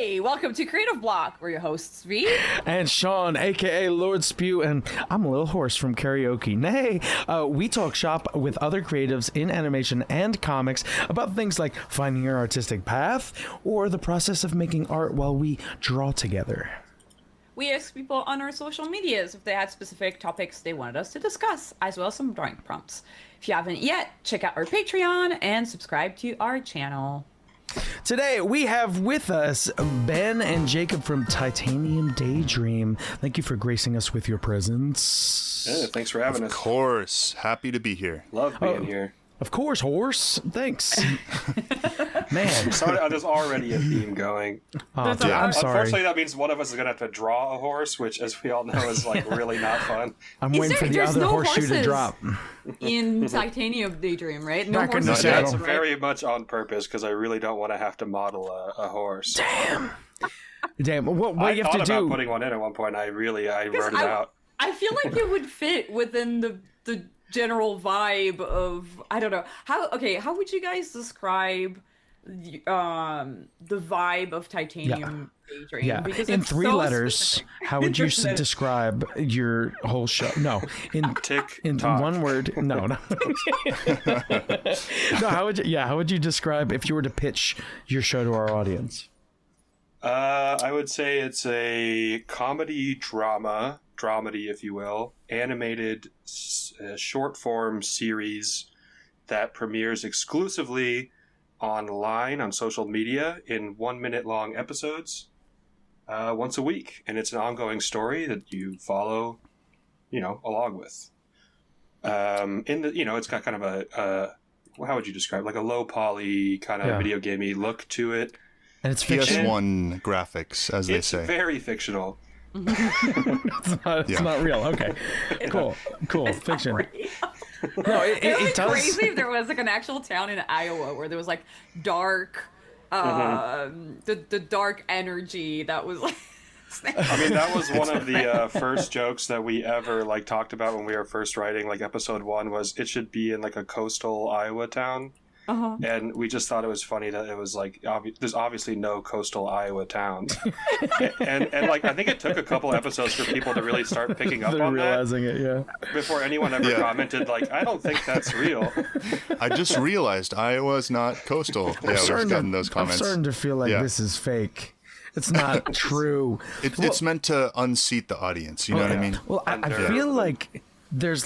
Hey, welcome to Creative Block. We're your hosts, V. And Sean, aka Lord Spew, and I'm a little hoarse from karaoke. Nay, we talk shop with other creatives in animation and comics about things like finding your artistic path or the process of making art while we draw together. We asked people on our social medias if they had specific topics they wanted us to discuss, as well as some drawing prompts. If you haven't yet, check out our Patreon and subscribe to our channel. Today, we have with us Ben and Jacob from Titanium Daydream. Thank you for gracing us with your presence. Yeah, thanks for having us. Of course. Happy to be here. Love being here. Of course, horse. Thanks. Man. Sorry, there's already a theme going. Oh, dude, I'm sorry. Unfortunately, that means one of us is going to have to draw a horse, which, as we all know, is like really not fun. I'm waiting for the other horseshoe to drop. In Titanium Daydream, right? No Back in the horses. saddle. That's very much on purpose because I really don't want to have to model a horse. Damn. What I you have to thought do? about putting one in at one point. I wrote it out. I feel like it would fit within the general vibe of, I don't know. How would you guys describe the vibe of Titanium Daydream? Yeah, Because in it's 3 so letters, specific. how would you describe your whole show? No, in Tock. one word. No. No, how would you describe if you were to pitch your show to our audience? I would say it's a comedy dramedy, if you will, animated short form series that premieres exclusively online on social media in 1 minute long episodes once a week, and it's an ongoing story that you follow along with. It's got kind of a how would you describe, like a low poly kind of video gamey look to it, and it's fiction. PS1 graphics, as they say. It's very fictional. It's not real. Okay, cool. Fiction. No, It would it be does. crazy if there was like an actual town in Iowa where there was like dark, the dark energy that was like. I mean, that was one of the first jokes that we ever talked about when we were first writing. Episode 1 was it should be in a coastal Iowa town, and we just thought it was funny that it was there's obviously no coastal Iowa towns, and I think it took a couple episodes for people to really start picking up on realizing it, yeah. before anyone ever commented I don't think that's real. I just realized Iowa's not coastal. Yeah, we've gotten those comments. I'm starting to feel like this is fake. It's not true. It's meant to unseat the audience. You know what I mean? Well, I feel like there's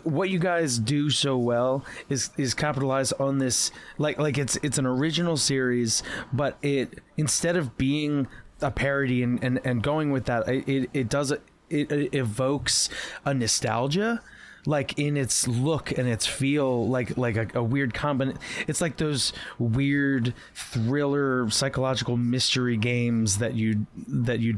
what you guys do so well is capitalize on this it's an original series, but it, instead of being a parody and going with that, it evokes a nostalgia in its look and its feel, like a weird combination. It's like those weird thriller psychological mystery games that you'd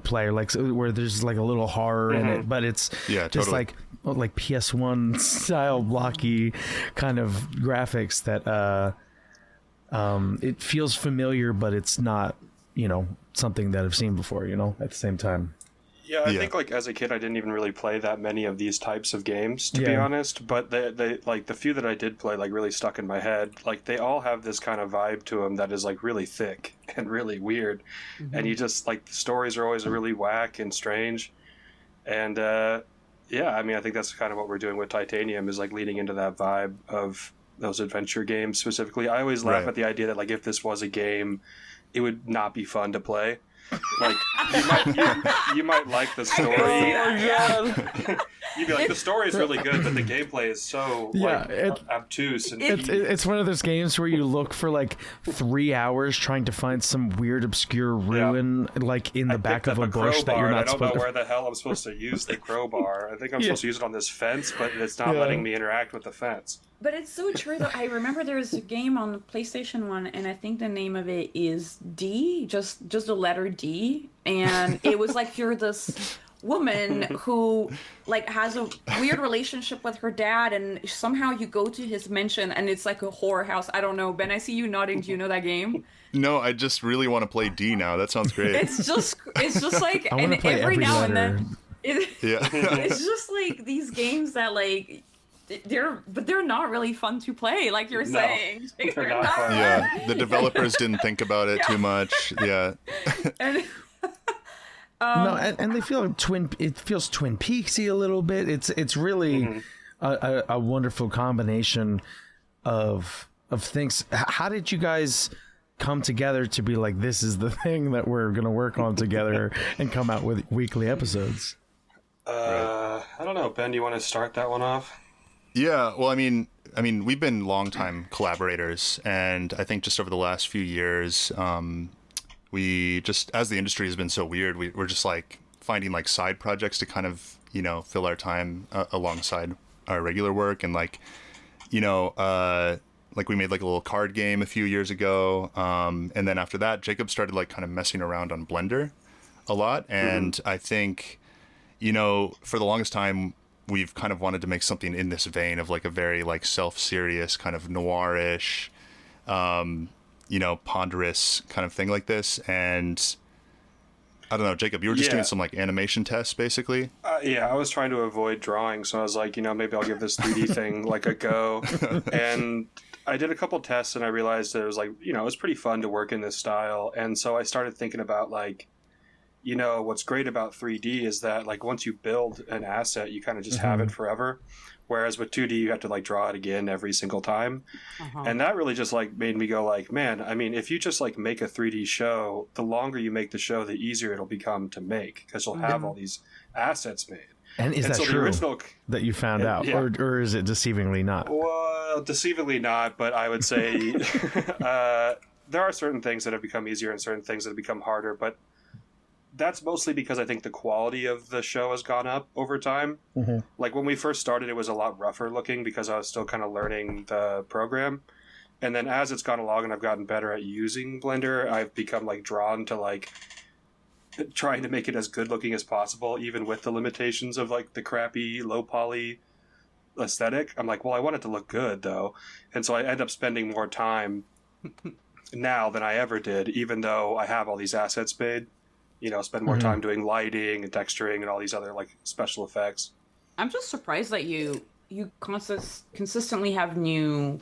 play, where there's a little horror in it, but it's just totally. like PS1 style blocky kind of graphics that it feels familiar, but it's not something that I've seen before at the same time. Yeah, I think as a kid I didn't even really play that many of these types of games, to be honest, but they the few that I did play really stuck in my head. They all have this kind of vibe to them that is really thick and really weird, and you just the stories are always really whack and strange, and I think that's kind of what we're doing with Titanium, is leading into that vibe of those adventure games specifically. I always laugh at the idea that if this was a game, it would not be fun to play. You might like the story. You'd be the story is really good, but the gameplay is so obtuse. And it's one of those games where you look for 3 hours trying to find some weird obscure ruin in the back of a bush that you're not supposed to. I don't know where the hell I'm supposed to use the crowbar. I think I'm supposed to use it on this fence, but it's not letting me interact with the fence. But it's so true that I remember there was a game on PlayStation 1, and I think the name of it is D, just the letter D, and it was you're this woman who has a weird relationship with her dad, and somehow you go to his mansion and it's a horror house. I don't know. Ben, I see you nodding. Do you know that game? No, I just really want to play D now. That sounds great. It's just I want to play every now letter. and then it's just these games that they're not really fun to play, like you're No, saying. they're not fun. Yeah, the developers didn't think about it too much. Yeah. And, No, and they feel it feels Twin Peaksy a little bit. It's really a wonderful combination of things. How did you guys come together to be like, this is the thing that we're gonna work on together and come out with weekly episodes? I don't know, Ben. Do you want to start that one off? Yeah, well, I mean, we've been longtime collaborators, and I think just over the last few years, we just, as the industry has been so weird, we're just like finding like side projects to kind of, fill our time alongside our regular work. And like, like we made like a little card game a few years ago. And then after that, Jacob started like kind of messing around on Blender a lot. And I think, for the longest time, we've kind of wanted to make something in this vein of like a very like self-serious kind of noirish, ponderous kind of thing like this. And I don't know, Jacob, you were just doing some like animation tests basically. Yeah, I was trying to avoid drawing, so I was like, maybe I'll give this 3D thing like a go. And I did a couple tests and I realized that it was like, it was pretty fun to work in this style. And so I started thinking about like, what's great about 3D is that like once you build an asset, you kind of just have it forever. Whereas with 2D, you have to like draw it again every single time. And that really just like made me go like, man, I mean, if you just like make a 3D show, the longer you make the show, the easier it'll become to make because you'll have all these assets made. And is that so true the original, that you found out? Yeah. Or is it deceivingly not? Well, deceivingly not, but I would say there are certain things that have become easier and certain things that have become harder, but that's mostly because I think the quality of the show has gone up over time. Like when we first started, it was a lot rougher looking because I was still kind of learning the program. And then as it's gone along and I've gotten better at using Blender, I've become like drawn to like trying to make it as good looking as possible, even with the limitations of like the crappy low poly aesthetic. I'm like, well, I want it to look good though. And so I end up spending more time now than I ever did, even though I have all these assets made. Spend more time doing lighting and texturing and all these other like special effects. I'm just surprised that you consistently have new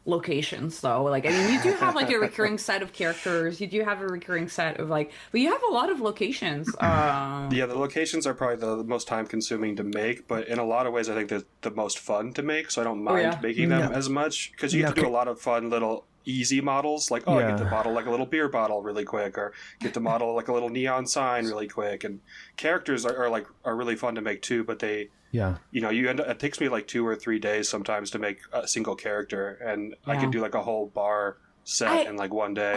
locations though. Like, I mean, you do have like a recurring set of characters. You do have a recurring set of like, but you have a lot of locations. Yeah, the locations are probably the most time consuming to make, but in a lot of ways, I think they're the most fun to make. So I don't mind making them as much because you get to do a lot of fun little easy models, like I get to model like a little beer bottle really quick, or get to model like a little neon sign really quick. And characters are really fun to make too, but they you end up, it takes me like 2 or 3 days sometimes to make a single character, and I can do like a whole bar set in like one day.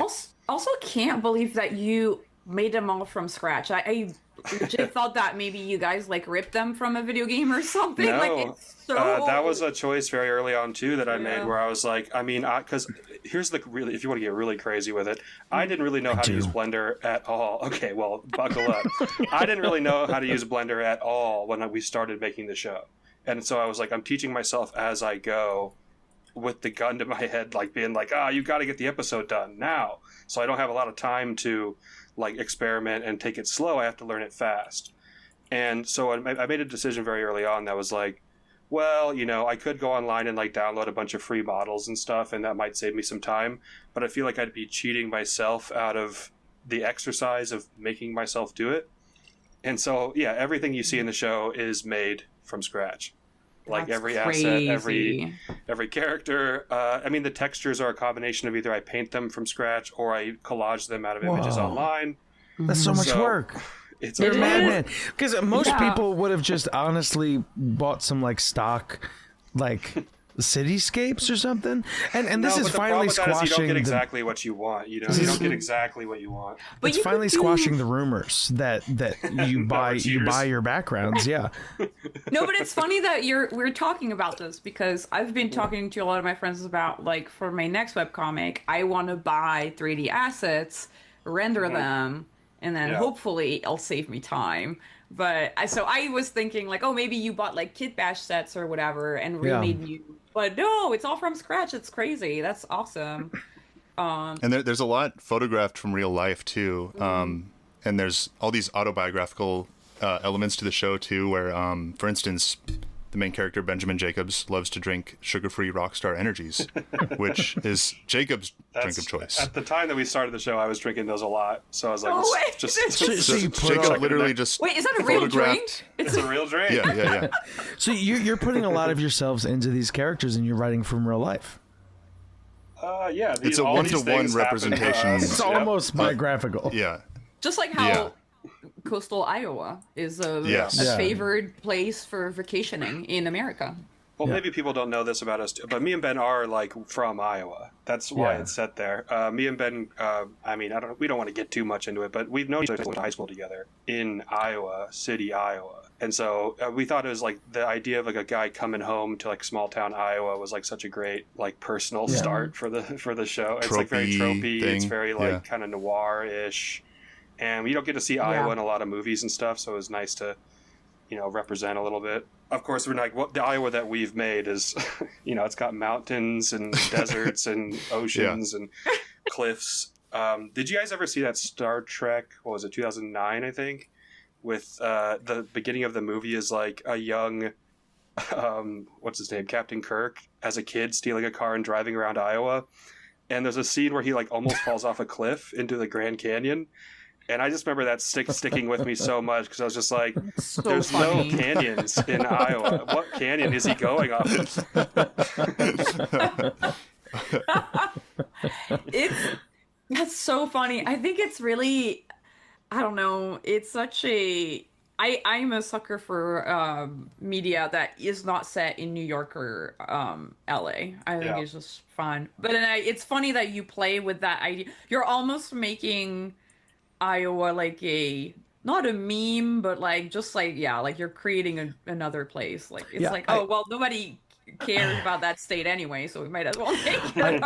Also can't believe that you made them all from scratch. I legit thought that maybe you guys like ripped them from a video game or something. No, like it's so that was a choice very early on too that I made, where I was like, I mean, because here's the really, if you want to get really crazy with it, I didn't really know how to use Blender at all. Okay, well, buckle up. I didn't really know how to use Blender at all when we started making the show, and so I was like, I'm teaching myself as I go, with the gun to my head, like being like, you got to get the episode done now. So I don't have a lot of time to like experiment and take it slow. I have to learn it fast. And so I made a decision very early on that was like, well, I could go online and like download a bunch of free models and stuff, and that might save me some time. But I feel like I'd be cheating myself out of the exercise of making myself do it. And so, yeah, everything you see in the show is made from scratch. Like That's every crazy. asset, every character. I mean, the textures are a combination of either I paint them from scratch or I collage them out of images online. That's so much work. It's You're a a madman. Because most Yeah. people would have just honestly bought some like stock, like cityscapes or something. And this is finally you don't squashing get the. exactly what you want. You don't get exactly what you want. But It's you could finally do- squashing the rumors that you buy cheaters. your backgrounds. Yeah. No, but it's funny that we're talking about this because I've been talking to a lot of my friends about like for my next webcomic, I want to buy 3D assets, render them, and then hopefully it'll save me time. But I was thinking like, oh, maybe you bought like Kit Bash sets or whatever and remade new. But no, it's all from scratch. It's crazy. That's awesome. And there's a lot photographed from real life too. And there's all these autobiographical elements to the show too, where, for instance, the main character, Benjamin Jacobs, loves to drink sugar-free Rockstar Energies, which is Jacob's drink of choice. At the time that we started the show, I was drinking those a lot, so I was like, No way. So you put Jacob on- literally just Wait, is that a real drink? photographed- It's a real drink. Yeah. So you're putting a lot of yourselves into these characters, and you're writing from real life. Yeah. It's a all these one-to-one things happen to representation. us. It's Yep. almost biographical. Yeah. Just like how Yeah. coastal Iowa is a Yes. a Yeah. favored place for vacationing in America. Well, maybe people don't know this about us, but me and Ben are like from Iowa. That's why Yeah. it's set there. Me and Ben, I mean, we don't want to get too much into it, but we've known each other since we went to high school together in Iowa City, Iowa. And so we thought it was like the idea of like a guy coming home to like small town Iowa was like such a great like personal start for the show. It's like very Tropey tropey. It's thing. very like kind of noir-ish, and we don't get to see Iowa in a lot of movies and stuff. So it was nice to, represent a little bit. Of course, we're like, the Iowa that we've made is, it's got mountains and deserts and oceans and cliffs. Did you guys ever see that Star Trek? What was it, 2009, I think? With the beginning of the movie is like a young, what's his name, Captain Kirk, as a kid stealing a car and driving around Iowa. And there's a scene where he like almost falls off a cliff into the Grand Canyon. And I just remember that sticking with me so much because I was just like, So there's funny. no canyons in Iowa. What canyon is he going up? That's so funny. I think it's really, I don't know. It's such a. I'm a sucker for media that is not set in New York or LA. I think it's just fun. But it's funny that you play with that idea. You're almost making Iowa like not a meme, but like just like like you're creating another place. Like it's nobody cares about that state anyway, so we might as well make it.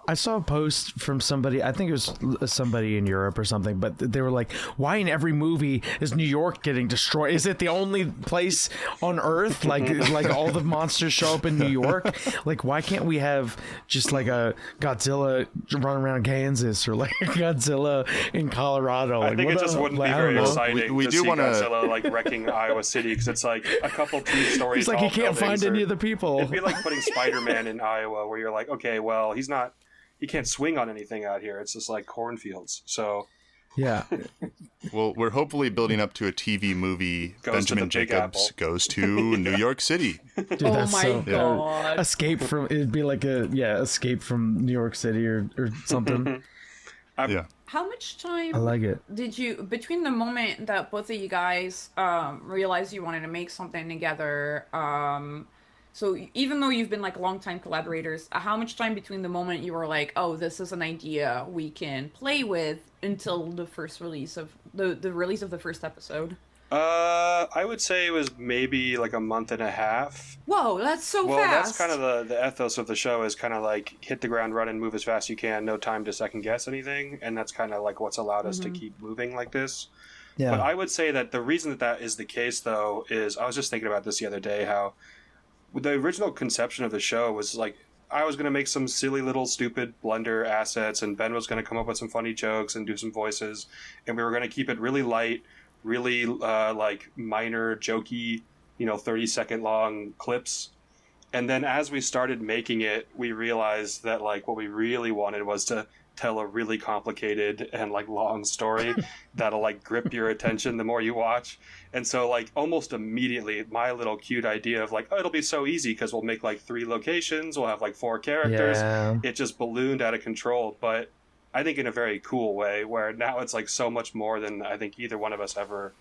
I saw a post from somebody, I think it was somebody in Europe or something, but they were like, why in every movie is New York getting destroyed? Is it the only place on Earth? Like all the monsters show up in New York? Like, why can't we have just like a Godzilla run around Kansas or like Godzilla in Colorado? I think it just wouldn't be very exciting We to do see wanna- Godzilla like wrecking Iowa City because it's like a couple 2-story He's like, tall he can't find buildings any or- of the people. It'd be like putting Spider-Man in Iowa, where you're like, okay, well, he can't swing on anything out here. It's just like cornfields. So Yeah. Well, we're hopefully building up to a TV movie. Goes to Benjamin the Big Jacobs Apple. goes to New York City. Dude, Oh that's my so god. escape from, it'd be like escape from New York City or something. Yeah. How much time I like it. did you, between the moment that both of you guys realized you wanted to make something together, so even though you've been like longtime collaborators, how much time between the moment you were like, oh, this is an idea we can play with, until the first release of the release of the first episode? I would say it was maybe like a month and a half. Whoa, that's so Well, fast. that's kind of the ethos of the show, is kind of like hit the ground running, move as fast as you can, no time to second guess anything, and that's kind of like what's allowed us to keep moving like this. Yeah. But I would say that the reason that is the case, though, is I was just thinking about this the other day, how the original conception of the show was like, I was going to make some silly little stupid blender assets, and Ben was going to come up with some funny jokes and do some voices, and we were going to keep it really light, really like minor, jokey, 30-second long clips. And then as we started making it, we realized that like what we really wanted was to tell a really complicated and like long story that'll like grip your attention the more you watch. And so like almost immediately my little cute idea of like, oh, it'll be so easy because we'll make like 3 locations, we'll have like 4 characters. Yeah. It just ballooned out of control, but I think in a very cool way, where now it's like so much more than I think either one of us ever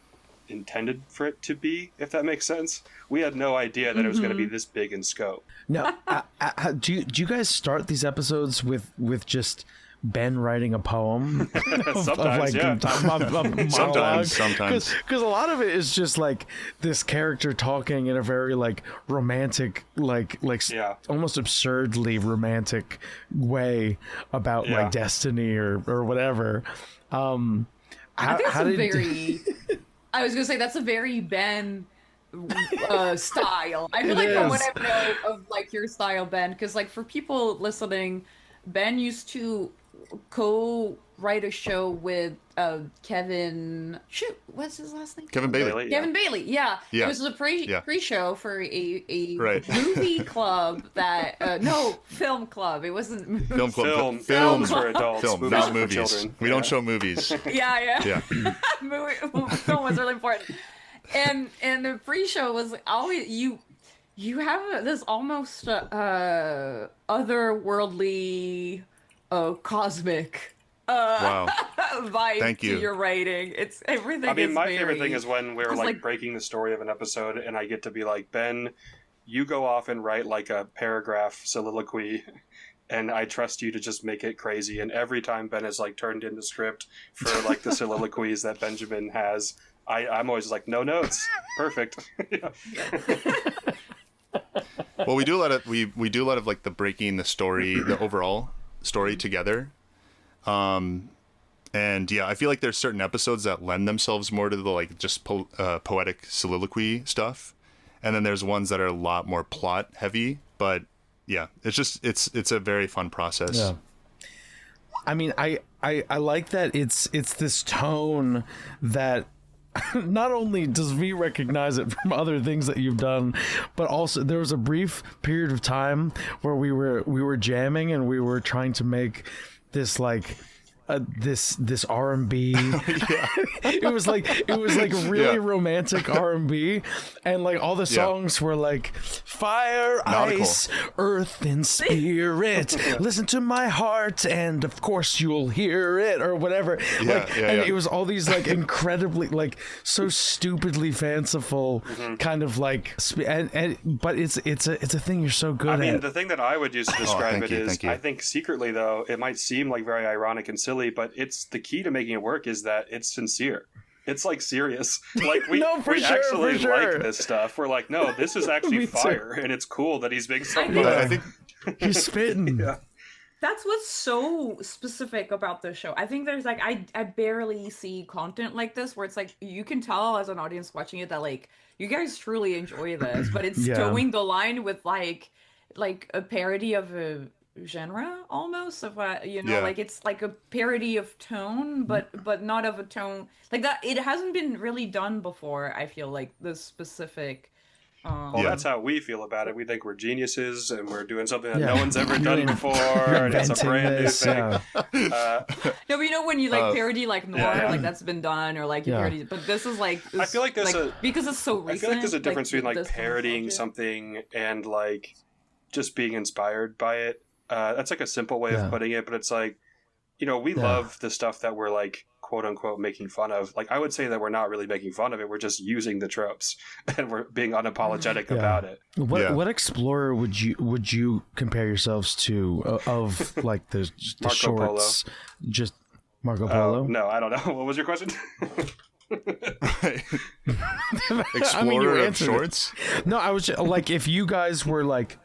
intended for it to be, if that makes sense. We had no idea that it was going to be this big in scope. Now, do you guys start these episodes with just Ben writing a poem? Sometimes, yeah. Sometimes. Because a lot of it is just like this character talking in a very like romantic, like almost absurdly romantic way about like destiny or whatever. I think I was gonna say that's a very Ben style. I feel like from what I know of like your style, Ben, because like for people listening, Ben used to co-write a show with Kevin. Shoot, what's his last name? Kevin Bailey. Kevin Bailey. Yeah. Yeah. It was a Yeah. pre-show for a Right. movie club that no film club. It wasn't Film club. Films for adults. Film, movies not for movies. children. We don't show movies. Yeah. Yeah. Film was really important. And the pre-show was always you have this almost otherworldly cosmic Wow. vibe Thank you. to your writing. It's everything. I mean, is my very, favorite thing is when we're 'cause, like breaking the story of an episode, and I get to be like, Ben, you go off and write like a paragraph soliloquy, and I trust you to just make it crazy. And every time Ben is like turned into script for like the soliloquies that Benjamin has, I'm always like, no notes, perfect. Yeah. Well, we do a lot of we do a lot of like the breaking the story, the overall story together. And yeah, I feel like there's certain episodes that lend themselves more to the like just poetic soliloquy stuff, and then there's ones that are a lot more plot heavy. But yeah, it's just it's a very fun process. Yeah. I mean, I like that it's this tone that not only does V recognize it from other things that you've done, but also there was a brief period of time where we were jamming and we were trying to make this like this R&B. It was like really romantic R&B, and like all the songs were like fire, Nautical. ice, earth, and spirit. Listen to my heart, and of course you'll hear it, or whatever. And it was all these like incredibly like so stupidly fanciful kind of like but it's a thing you're so good I mean, at. the thing that I would use to describe it is, thank you. I think secretly though, it might seem like very ironic and silly, but it's the key to making it work is that it's sincere. It's like serious. Like we, No, for we sure, actually for sure. like this stuff. We're like, no, this is actually Me too. fire, and it's cool that he's being so I fun. know. I think He's spitting. Yeah. That's what's so specific about this show. I think there's like I barely see content like this where it's like you can tell as an audience watching it that like you guys truly enjoy this, but it's Yeah. towing the line with like a parody of a genre almost of what like it's like a parody of tone, but not of a tone like that. It hasn't been really done before. I feel like this specific. Well, that's how we feel about it. We think we're geniuses and we're doing something that no one's ever done before, and it's a inventing brand this, new thing. yeah. No, but you know when you like parody like noir, yeah. like that's been done, or like you Yeah. parody, but this is like I feel like there's because it's so recent. I feel like there's a difference between like this kind of parodying stuff, yeah. something and like just being inspired by it. That's like a simple way Yeah. of putting it, but it's like, we love the stuff that we're like quote unquote making fun of. Like I would say that we're not really making fun of it. We're just using the tropes and we're being unapologetic about it. What explorer would you compare yourselves to of like the Marco shorts? Just Marco Polo? No, I don't know. What was your question? Explorer of answered it. shorts. No, I was just, like, if you guys were like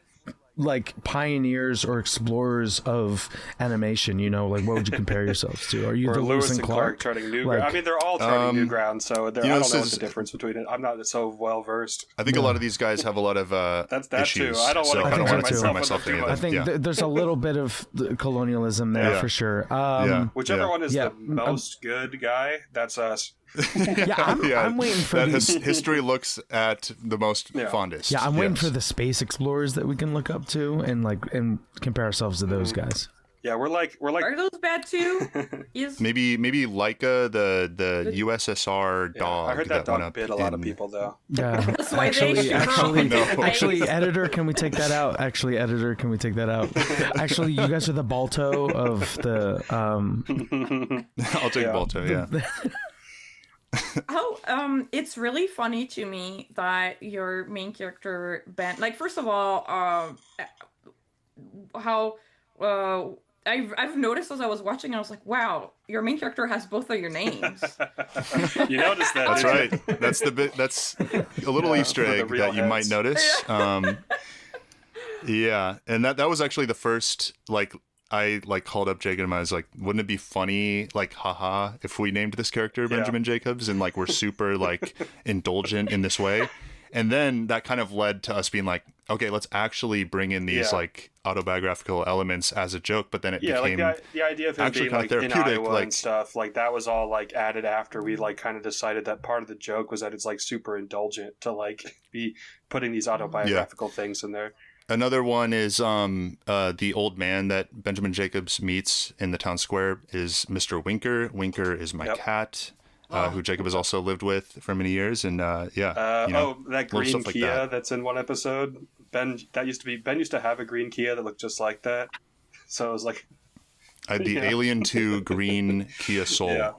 pioneers or explorers of animation, like what would you compare yourselves to? Are you Or the Lewis and Clark charting new ground? I mean, they're all charting new ground, so I don't know this what is- the difference between it. I'm not so well versed. I think a lot of these guys have a lot of That's that issues. too. I don't want so to I don't compare want to myself myself to any of I them. think Yeah. there's a little bit of the colonialism there Yeah. for sure. Whichever Yeah. one is Yeah. the most good guy, that's us. I'm waiting for that the history looks at the most Yeah. fondest. I'm waiting Yes. for the space explorers that we can look up to and compare ourselves to those guys. Yeah, we're like Are those bad too? Is maybe Leica, the USSR dog. I heard that went dog up bit a lot of in- people though. Yeah. that's why they Actually, editor, can we take that out? Actually, editor, can we take that out? Actually, you guys are the Balto of the I'll take Yeah. Balto. Yeah. it's really funny to me that your main character Ben, like first of all, how I've noticed as I was watching, I was like, wow, your main character has both of your names. You noticed that? That's didn't you? right. That's that's a little Easter for the egg real that you might heads. notice. Yeah, and that was actually the first I called up Jacob and I was like, wouldn't it be funny, haha, if we named this character Benjamin Jacobs and we're super indulgent in this way? And then that kind of led to us being like, okay, let's actually bring in these like autobiographical elements as a joke. But then it became like the idea of him being like in Iowa like, and stuff, like that was all like added after we like kind of decided that part of the joke was that it's like super indulgent to like be putting these autobiographical things in there. Another one is the old man that Benjamin Jacobs meets in the town square is Mr. Winker. Winker is my cat, who Jacob has also lived with for many years. And that green like Kia that's in one episode. Ben used to have a green Kia that looked just like that. So it was like the Alien 2 green Kia Soul. Yeah.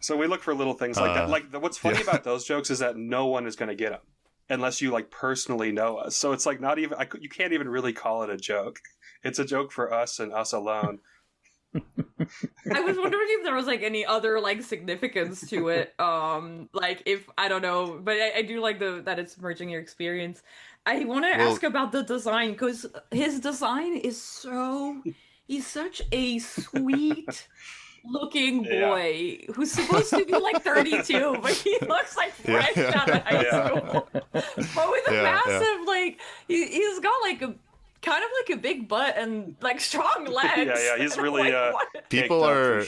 So we look for little things like that. Like what's funny about those jokes is that no one is going to get them unless you like personally know us. So it's like not even you can't even really call it a joke. It's a joke for us and us alone. I was wondering if there was like any other like significance to it. Like if I don't know, but I do like that it's merging your experience. I want to ask about the design because his design is he's such a sweet looking boy who's supposed to be like 32, but he looks like fresh out of high school. But with a massive like he's got like a kind of like a big butt and like strong legs. He's really people are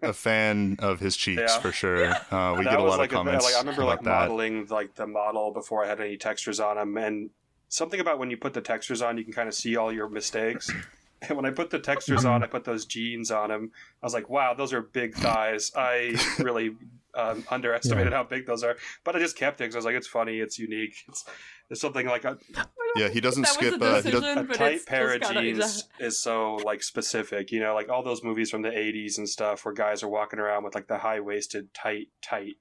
a fan of his cheeks for sure. We get a lot of comments. I remember like modeling like the model before I had any textures on him, and something about when you put the textures on, you can kind of see all your mistakes. And when I put the textures on, I put those jeans on him. I was like, wow, those are big thighs. I really underestimated how big those are. But I just kept it because I was like, it's funny, it's unique. There's something like he doesn't skip a tight pair of jeans is so like specific, you know, like all those movies from the 80s and stuff where guys are walking around with like the high-waisted, tight,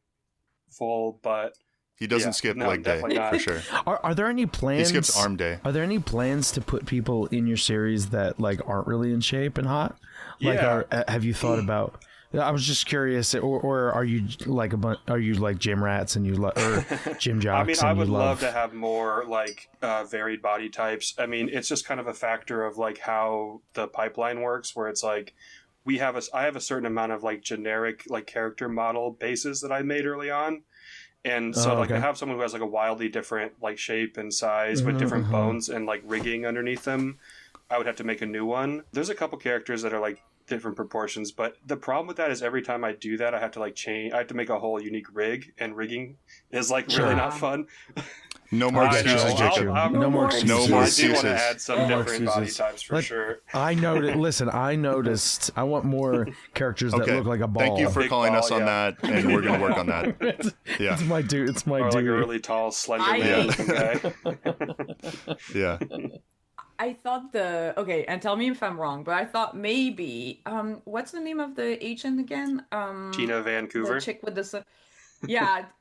full butt. He doesn't skip leg day for sure. Are there any plans? He skips arm day. Are there any plans to put people in your series that like aren't really in shape and hot? Like, have you thought about? I was just curious, or are you like are you like gym rats and or gym jocks? I mean, I would love to have more like varied body types. I mean, it's just kind of a factor of like how the pipeline works, where it's like I have a certain amount of like generic like character model bases that I made early on. And so to have someone who has like a wildly different like shape and size with different bones and like rigging underneath them, I would have to make a new one. There's a couple characters that are like different proportions, but the problem with that is every time I do that, I have to like change. I have to make a whole unique rig, and rigging is like really not fun. No more excuses, Jacob. No more excuses. I do want to add some different body types for sure. I noticed. I want more characters that look like a ball. Thank you for calling us on that, and we're going to work on that. It's my dude. It's my dude. Like a really tall, slender man-looking guy. Yeah. I thought and tell me if I'm wrong, but I thought maybe what's the name of the agent again? Tina Vancouver. The chick with the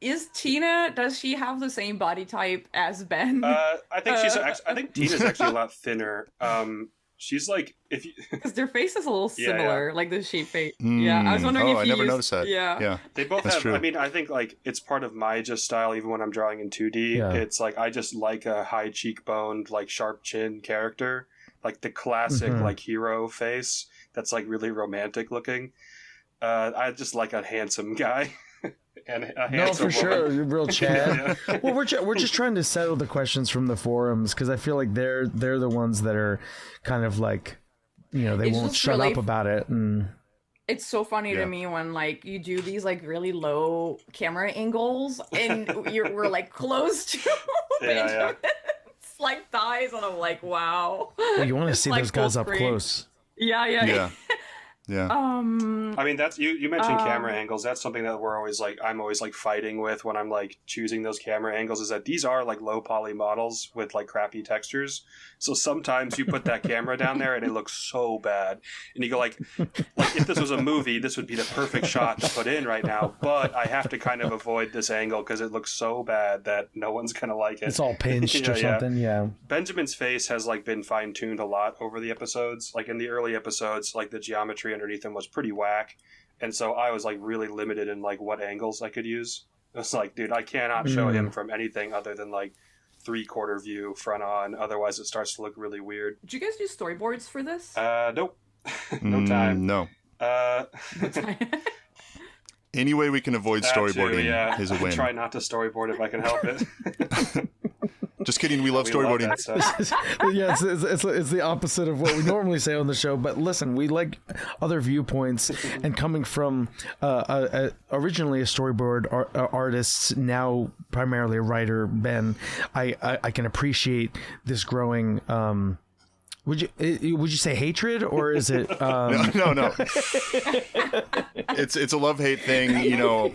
is Tina, does she have the same body type as Ben? I think Tina's actually a lot thinner. She's like, if you because their face is a little similar, like the shape face. I was wondering if I never noticed that. Yeah, they both have. True. I mean, I think like it's part of my just style. Even when I'm drawing in 2D, it's like I just like a high cheekboned, like sharp chin character, like the classic like hero face that's like really romantic looking. I just like a handsome guy. And a handsome sure, woman. Real Chad. Well, we're just trying to settle the questions from the forums because I feel like they're the ones that are kind of like, you know, they won't shut up about it. And it's so funny to me when like you do these like really low camera angles and we're like close to Benjamin's like thighs, and I'm like, wow. Well, you want to see like those guys up close. Yeah. I mean, that's you mentioned camera angles. That's something that I'm always like fighting with when I'm like choosing those camera angles, is that these are like low poly models with like crappy textures. So sometimes you put that camera down there and it looks so bad. And you go like if this was a movie, this would be the perfect shot to put in right now. But I have to kind of avoid this angle because it looks so bad that no one's going to like it. It's all pinched or something. Yeah. Benjamin's face has like been fine tuned a lot over the episodes. Like in the early episodes, like the geometry underneath him was pretty whack, and so I was like really limited in like what angles I could use. It was like, dude, I cannot show him from anything other than like 3/4 view front on, otherwise it starts to look really weird. Did you guys do storyboards for this? Nope. No time. No. any way we can avoid That too, storyboarding yeah. is a win. Try not to storyboard if I can help it. Just kidding. We love storyboarding. Love that stuff. Yeah, it's the opposite of what we normally say on the show. But listen, we like other viewpoints, and coming from originally a storyboard artist, now primarily a writer, Ben, I can appreciate this growing. Would you say hatred, or is it? No. It's a love-hate thing. You know,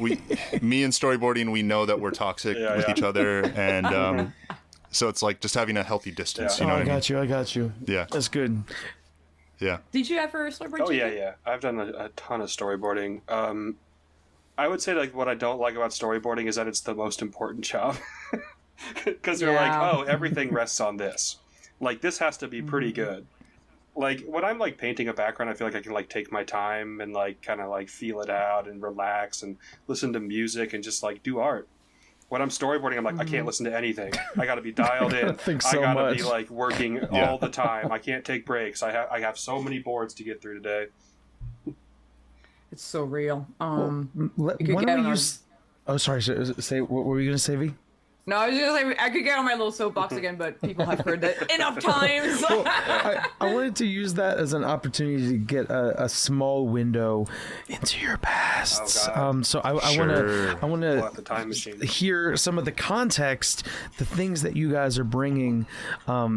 me and storyboarding, we know that we're toxic with each other, and so it's like just having a healthy distance. Yeah. You know I what I mean? got you. Yeah. That's good. Yeah. Did you ever storyboard? Oh Jacob? yeah. I've done a ton of storyboarding. I would say like what I don't like about storyboarding is that it's the most important job. Because you're like, oh, everything rests on this. Like this has to be pretty good. Like when I'm like painting a background, I feel like I can like take my time and like kind of like feel it out and relax and listen to music and just like do art. When I'm storyboarding, I'm like, I can't listen to anything. I got to be dialed in. I got to be like working all the time. I can't take breaks. I have so many boards to get through today. It's so real. Why don't we use? Oh, sorry. Say what were you gonna say, V? No, I was just gonna say I could get on my little soapbox again, but people have heard that enough times. Well, I wanted to use that as an opportunity to get a small window into your past. Oh, God. So I Pull want out the time machine. to hear some of the context, the things that you guys are bringing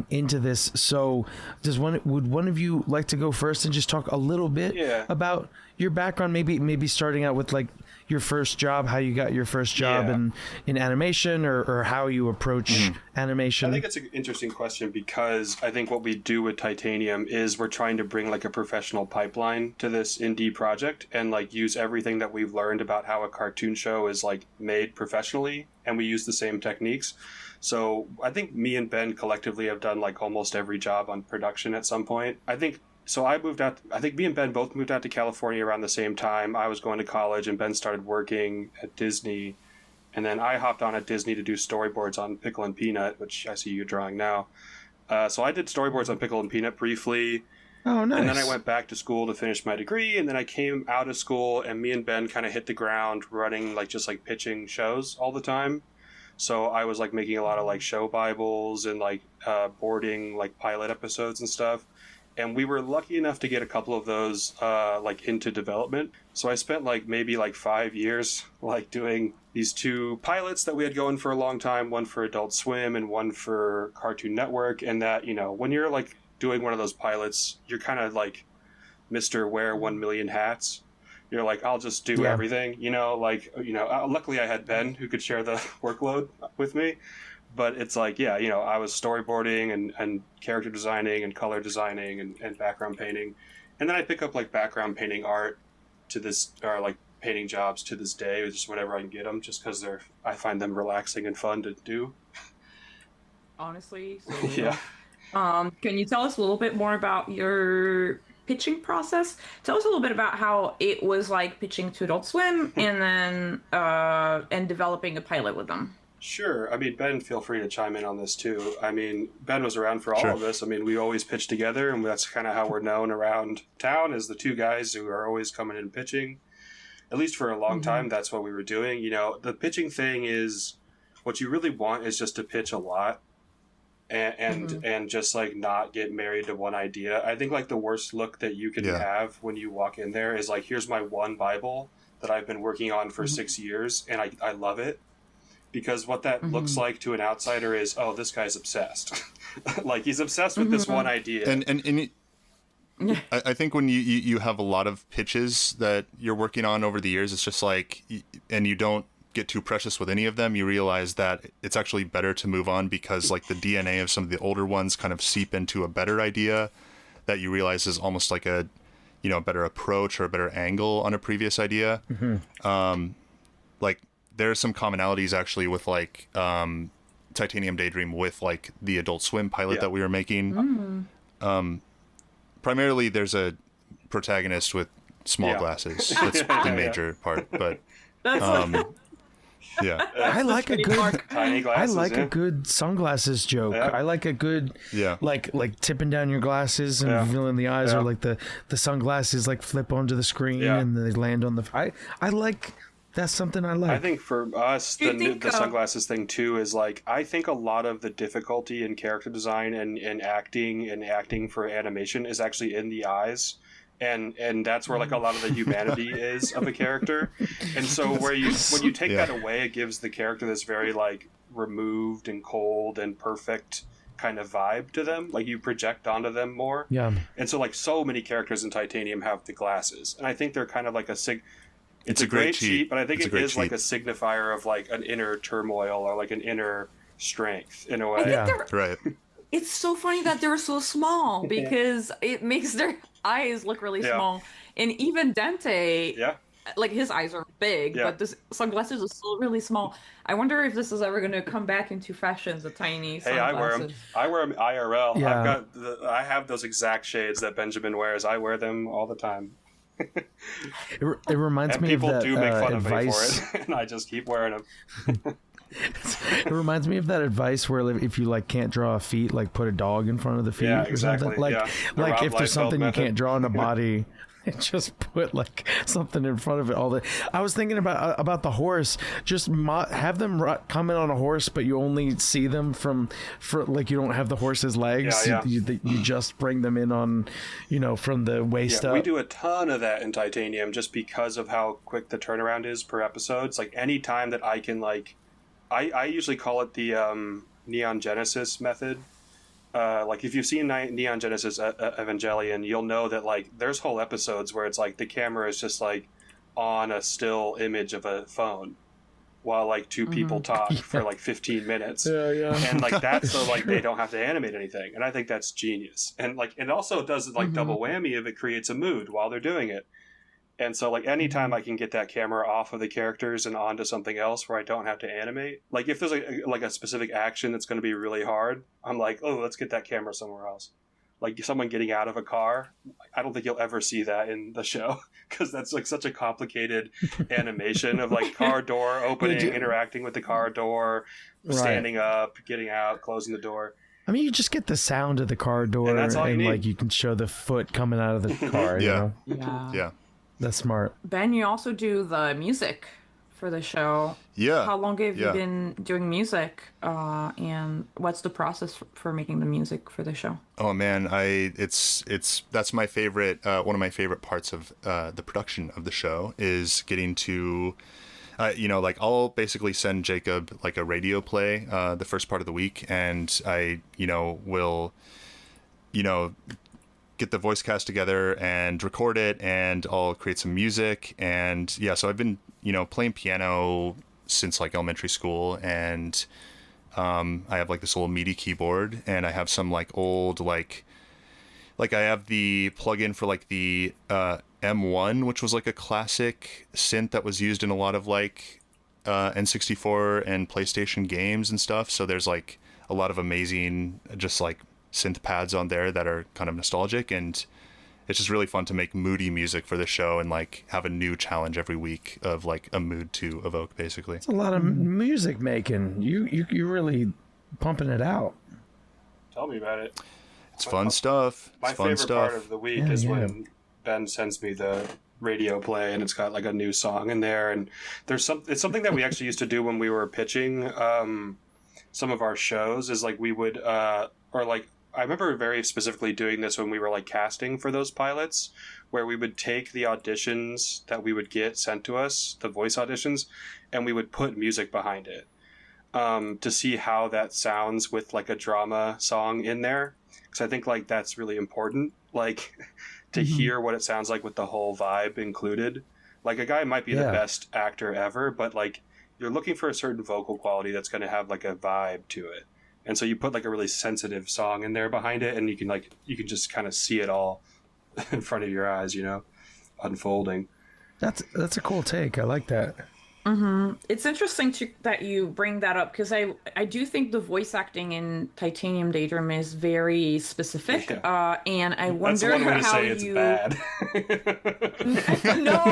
into this. So would one of you like to go first and just talk a little bit about your background? Maybe starting out with like your first job, how you got your first job in animation, or how you approach animation. I think it's an interesting question because I think what we do with Titanium is we're trying to bring like a professional pipeline to this indie project and like use everything that we've learned about how a cartoon show is like made professionally, and we use the same techniques. So I think me and Ben collectively have done like almost every job on production at some point. So I moved out. I think me and Ben both moved out to California around the same time. I was going to college and Ben started working at Disney. And then I hopped on at Disney to do storyboards on Pickle and Peanut, which I see you drawing now. So I did storyboards on Pickle and Peanut briefly. Oh, nice. And then I went back to school to finish my degree. And then I came out of school and me and Ben kind of hit the ground running just pitching shows all the time. So I was like making a lot of like show Bibles and like boarding like pilot episodes and stuff. And we were lucky enough to get a couple of those like into development. So I spent like maybe like 5 years like doing these 2 pilots that we had going for a long time, one for Adult Swim and one for Cartoon Network. And that, you know, when you're like doing one of those pilots, you're kind of like Mr. Wear 1 million hats. You're like, I'll just do everything, you know, like, you know, luckily I had Ben who could share the workload with me. But it's like, yeah, you know, I was storyboarding and character designing and color designing and background painting. And then I pick up like background painting art to this, or like painting jobs to this day, just whenever I can get them, just because I find them relaxing and fun to do. Honestly, so Yeah. Can you tell us a little bit more about your pitching process? Tell us a little bit about how it was like pitching to Adult Swim and then and developing a pilot with them. Sure. I mean, Ben, feel free to chime in on this too. I mean, Ben was around for all of this. I mean, we always pitch together, and that's kind of how we're known around town, as the 2 guys who are always coming in pitching. At least for a long time, that's what we were doing. You know, the pitching thing is what you really want is just to pitch a lot and just like not get married to one idea. I think like the worst look that you can have when you walk in there is like, here's my one Bible that I've been working on for 6 years, and I love it. Because what that looks like to an outsider is, oh, this guy's obsessed. Like he's obsessed with this one idea. And I think when you have a lot of pitches that you're working on over the years, it's just like, and you don't get too precious with any of them, you realize that it's actually better to move on because like the DNA of some of the older ones kind of seep into a better idea that you realize is almost like a, you know, a better approach or a better angle on a previous idea. Like there are some commonalities actually with like Titanium Daydream with like the Adult Swim pilot that we were making. Primarily there's a protagonist with small glasses. That's the major part, but yeah. I like a good Tiny glasses, a good sunglasses joke. Yeah. I like a good like tipping down your glasses and revealing the eyes, or like the sunglasses like flip onto the screen and they land on the. I like That's something I like. I think for us, the sunglasses thing too is like, I think a lot of the difficulty in character design and acting for animation is actually in the eyes. And that's where like a lot of the humanity is of a character. And so when you take that away, it gives the character this very like removed and cold and perfect kind of vibe to them. Like you project onto them more. Yeah. And so like so many characters in Titanium have the glasses. And I think they're kind of like it's a great cheat, but I think it is like a signifier of like an inner turmoil or like an inner strength in a way. Yeah. Right. It's so funny that they're so small because it makes their eyes look really small. And even Dante, like his eyes are big, but the sunglasses are still really small. I wonder if this is ever going to come back into fashion, the tiny sunglasses. I wear them IRL. Yeah. I have those exact shades that Benjamin wears. I wear them all the time. It reminds me of that people do make fun advice. of me for it, and I just keep wearing them. It reminds me of that advice where if you like can't draw a feet, like put a dog in front of the feet or something. Like if there's something you can't draw in a body, just put like something in front of it. I was thinking about the horse. Just have them come in on a horse, but you only see them from like you don't have the horse's legs. You just bring them in on, from the waist up. We do a ton of that in Titanium just because of how quick the turnaround is per episode. It's like any time that I can like. I usually call it the Neon Genesis method. Like if you've seen Neon Genesis Evangelion, you'll know that like there's whole episodes where it's like the camera is just like on a still image of a phone while like two people talk for like 15 minutes. And like that's so like they don't have to animate anything. And I think that's genius. And like it also does like double whammy if it creates a mood while they're doing it. And so, like, anytime I can get that camera off of the characters and onto something else where I don't have to animate, like, if there's a specific action that's going to be really hard, I'm like, oh, let's get that camera somewhere else. Like, someone getting out of a car, I don't think you'll ever see that in the show because that's, like, such a complicated animation of, like, car door opening, interacting with the car door, standing up, getting out, closing the door. I mean, you just get the sound of the car door and like, you can show the foot coming out of the car, you know? Yeah. That's smart. Ben, you also do the music for the show. Yeah. How long have you been doing music? And what's the process for making the music for the show? Oh man, that's my favorite. One of my favorite parts of the production of the show is getting to, like I'll basically send Jacob like a radio play the first part of the week, and I will get the voice cast together and record it, and I'll create some music. And so I've been playing piano since like elementary school, and I have like this little MIDI keyboard, and I have some like old like I have the plugin for like the M1, which was like a classic synth that was used in a lot of like N64 and PlayStation games and stuff. So there's like a lot of amazing just like synth pads on there that are kind of nostalgic, and it's just really fun to make moody music for the show and like have a new challenge every week of like a mood to evoke, basically. It's a lot of music making. You really pumping it out. Tell me about it. It's fun stuff. My favorite part of the week is when Ben sends me the radio play and it's got like a new song in there, and it's something that we actually used to do when we were pitching some of our shows. Is like we would I remember very specifically doing this when we were like casting for those pilots, where we would take the auditions that we would get sent to us, the voice auditions, and we would put music behind it to see how that sounds with like a drama song in there. Because I think like that's really important, like to hear what it sounds like with the whole vibe included. Like a guy might be the best actor ever, but like you're looking for a certain vocal quality that's going to have like a vibe to it. And so you put like a really sensitive song in there behind it, and you can just kind of see it all in front of your eyes, unfolding. That's a cool take. I like that. It's interesting that you bring that up, because I do think the voice acting in Titanium Daydream is very specific, and I wonder That's one way to how say it's bad. No.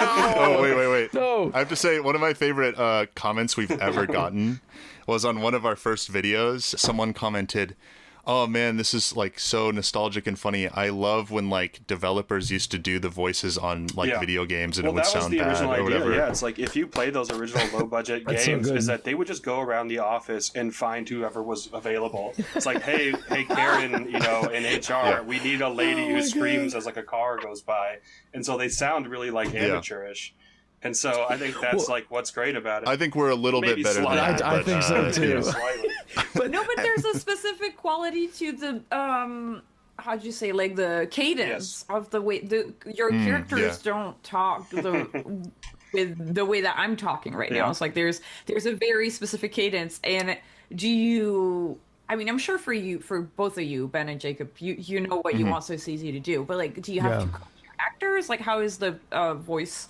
Oh, wait. No. I have to say, one of my favorite comments we've ever gotten was on one of our first videos. Someone commented, Oh man, this is like so nostalgic and funny. I love when like developers used to do the voices on like video games and it would sound bad or whatever. Yeah, it's like if you play those original low budget games, is that they would just go around the office and find whoever was available. It's like, hey Karen, you know, in HR, we need a lady who screams as like a car goes by, and so they sound really like amateurish. And so I think that's like what's great about it. I think we're a little bit better than that. I think so too. But there's a specific quality to the how'd you say, like the cadence of the way your characters don't talk with the way that I'm talking right now. It's like there's a very specific cadence. And I mean, I'm sure for both of you, Ben and Jacob, you know what you want, so it's easy to do. But like, do you have to call your actors? Like, how is the voice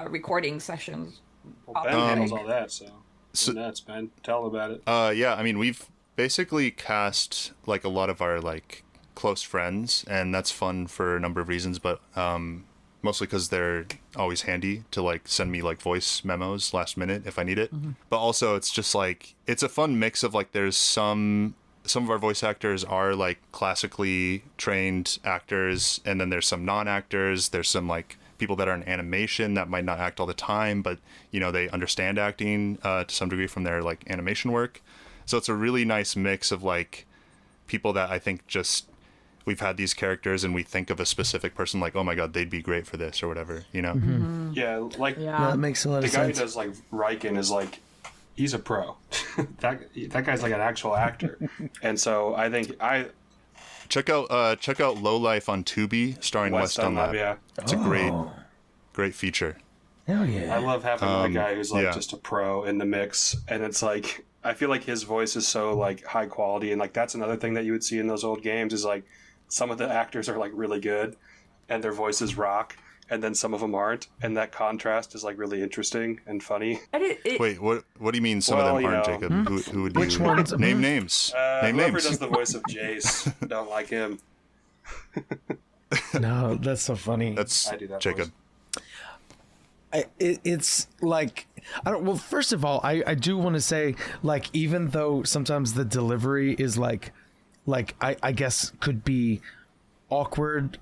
recording sessions? Well, Ben handles all that, so that's Ben. Tell them about it. Yeah, I mean, we've basically cast like a lot of our like close friends, and that's fun for a number of reasons, but mostly because they're always handy to like send me like voice memos last minute if I need it. But also it's just like it's a fun mix of like there's some of our voice actors are like classically trained actors, and then there's some non-actors. There's some like people that are in animation that might not act all the time, but you know, they understand acting to some degree from their like animation work. So it's a really nice mix of like people that I think just we've had these characters and we think of a specific person like, oh my god, they'd be great for this or whatever, you know? Yeah, like that makes a lot of sense. The guy who does like Riken is like, he's a pro. that guy's like an actual actor. And so I think check out Low Life on Tubi starring West Dunlap. Yeah, it's a great feature. Hell yeah! I love having a guy who's like just a pro in the mix, and it's like I feel like his voice is so like high quality, and like that's another thing that you would see in those old games is like some of the actors are like really good, and their voices rock, and then some of them aren't, and that contrast is like really interesting and funny. Wait, what do you mean some of them aren't, Jacob? Who would Which you ones? name names? Name whoever names. does the voice of Jace, don't like him. No, that's so funny. That's I do that Jacob. voice. It's like well, first of all, I do want to say, like, even though sometimes the delivery is like I guess could be awkward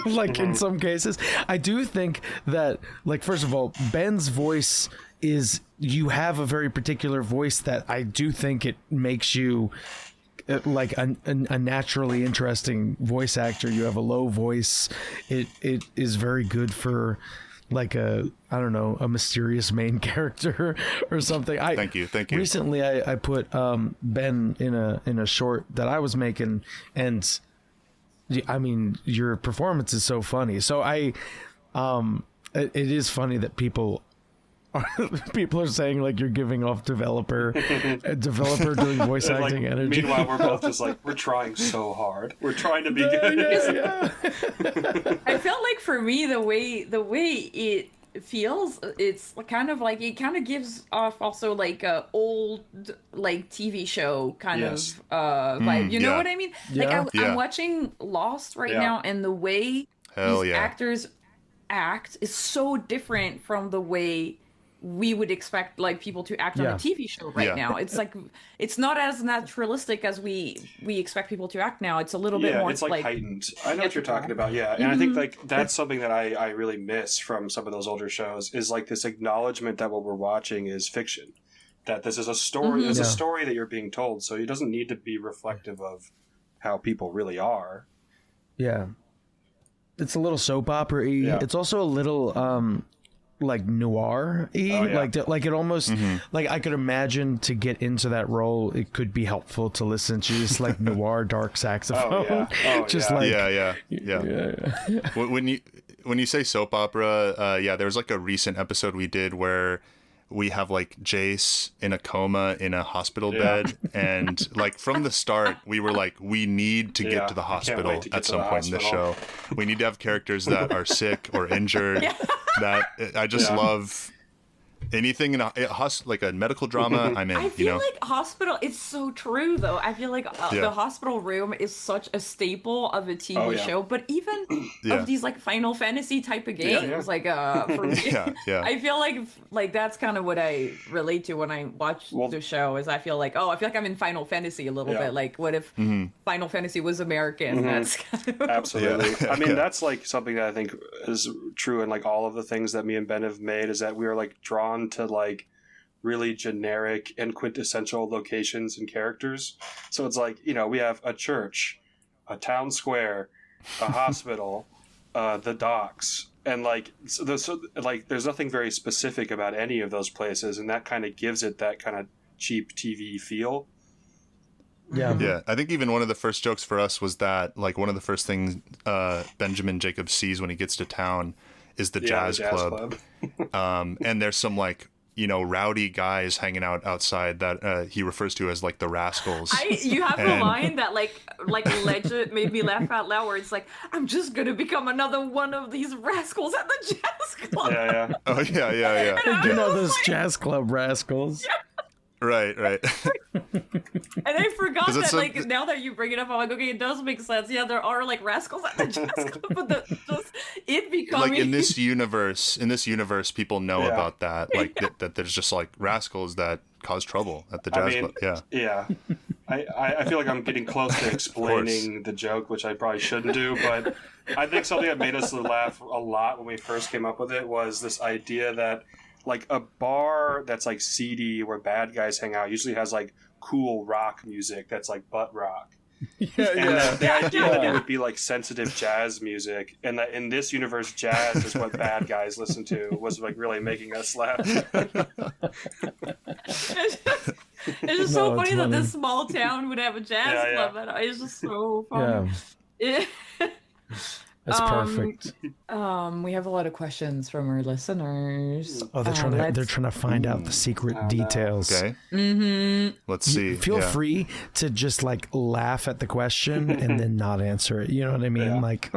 like in some cases, I do think that, like, first of all, Ben's voice is, you have a very particular voice that I do think it makes you like a naturally interesting voice actor. You have a low voice. It is very good for like a mysterious main character or something. Thank you. Recently I put Ben in a short that I was making, and I mean, your performance is so funny. So it is funny that people are saying like you're giving off developer doing voice acting energy. Meanwhile, we're both just like, we're trying so hard. We're trying to be good. Yeah. I felt like for me, the way it feels, it's kind of like, it kind of gives off also like a old like TV show kind of vibe. You know what I mean? Yeah. Like I'm watching Lost right now, and the way these actors act is so different from the way we would expect like people to act on a TV show right now. It's like, it's not as naturalistic as we expect people to act now. It's a little bit more it's like heightened. I know what you're talking about. Yeah. And I think like that's something that I really miss from some of those older shows, is like this acknowledgement that what we're watching is fiction, that this is a story. There's a story that you're being told. So it doesn't need to be reflective of how people really are. Yeah. It's a little soap opera-y. Yeah. It's also a little like noir-y. Like it almost like I could imagine to get into that role, it could be helpful to listen to just like noir dark saxophone. When you say soap opera, there was like a recent episode we did where we have like Jace in a coma in a hospital bed, and like from the start we were like, we need to get to the hospital at some point in the show. We need to have characters that are sick or injured. That I just love. anything in like a medical drama, I'm in. I feel like hospital. It's so true, though. I feel like the hospital room is such a staple of a TV show, but even of these like Final Fantasy type of games, like for me, I feel like that's kind of what I relate to when I watch the show. Is I feel like I'm in Final Fantasy a little bit. Like, what if Final Fantasy was American? That's kind of absolutely. I mean, that's like something that I think is true in like all of the things that me and Ben have made. Is that we are like drawn to like really generic and quintessential locations and characters. So it's like, you know, we have a church, a town square, a hospital, the docks, and like there's nothing very specific about any of those places, and that kind of gives it that kind of cheap TV feel. Yeah, I think even one of the first jokes for us was that like one of the first things Benjamin Jacob sees when he gets to town is the jazz club. And there's some like, you know, rowdy guys hanging out outside that he refers to as like the rascals. You have the line that like legit made me laugh out loud, where it's like, I'm just gonna become another one of these rascals at the jazz club. Yeah. Oh yeah. You know those jazz club rascals. Yeah. Right. And I forgot that, like, now that you bring it up, I'm like, okay, it does make sense. Yeah, there are, like, rascals at the jazz club, but it becoming... Like, in this universe, people know about that. Like, that there's just, like, rascals that cause trouble at the jazz club. Yeah. I feel like I'm getting close to explaining the joke, which I probably shouldn't do, but I think something that made us laugh a lot when we first came up with it was this idea that like a bar that's like seedy where bad guys hang out usually has like cool rock music that's like butt rock. The idea that it would be like sensitive jazz music, and that in this universe jazz is what bad guys listen to, was like really making us laugh. It's just so funny that this small town would have a jazz club. And it's just so funny. Yeah. That's perfect. We have a lot of questions from our listeners. Oh, they're trying to find out the secret details. Okay. Let's see. Feel free to just like laugh at the question and then not answer it. You know what I mean? Like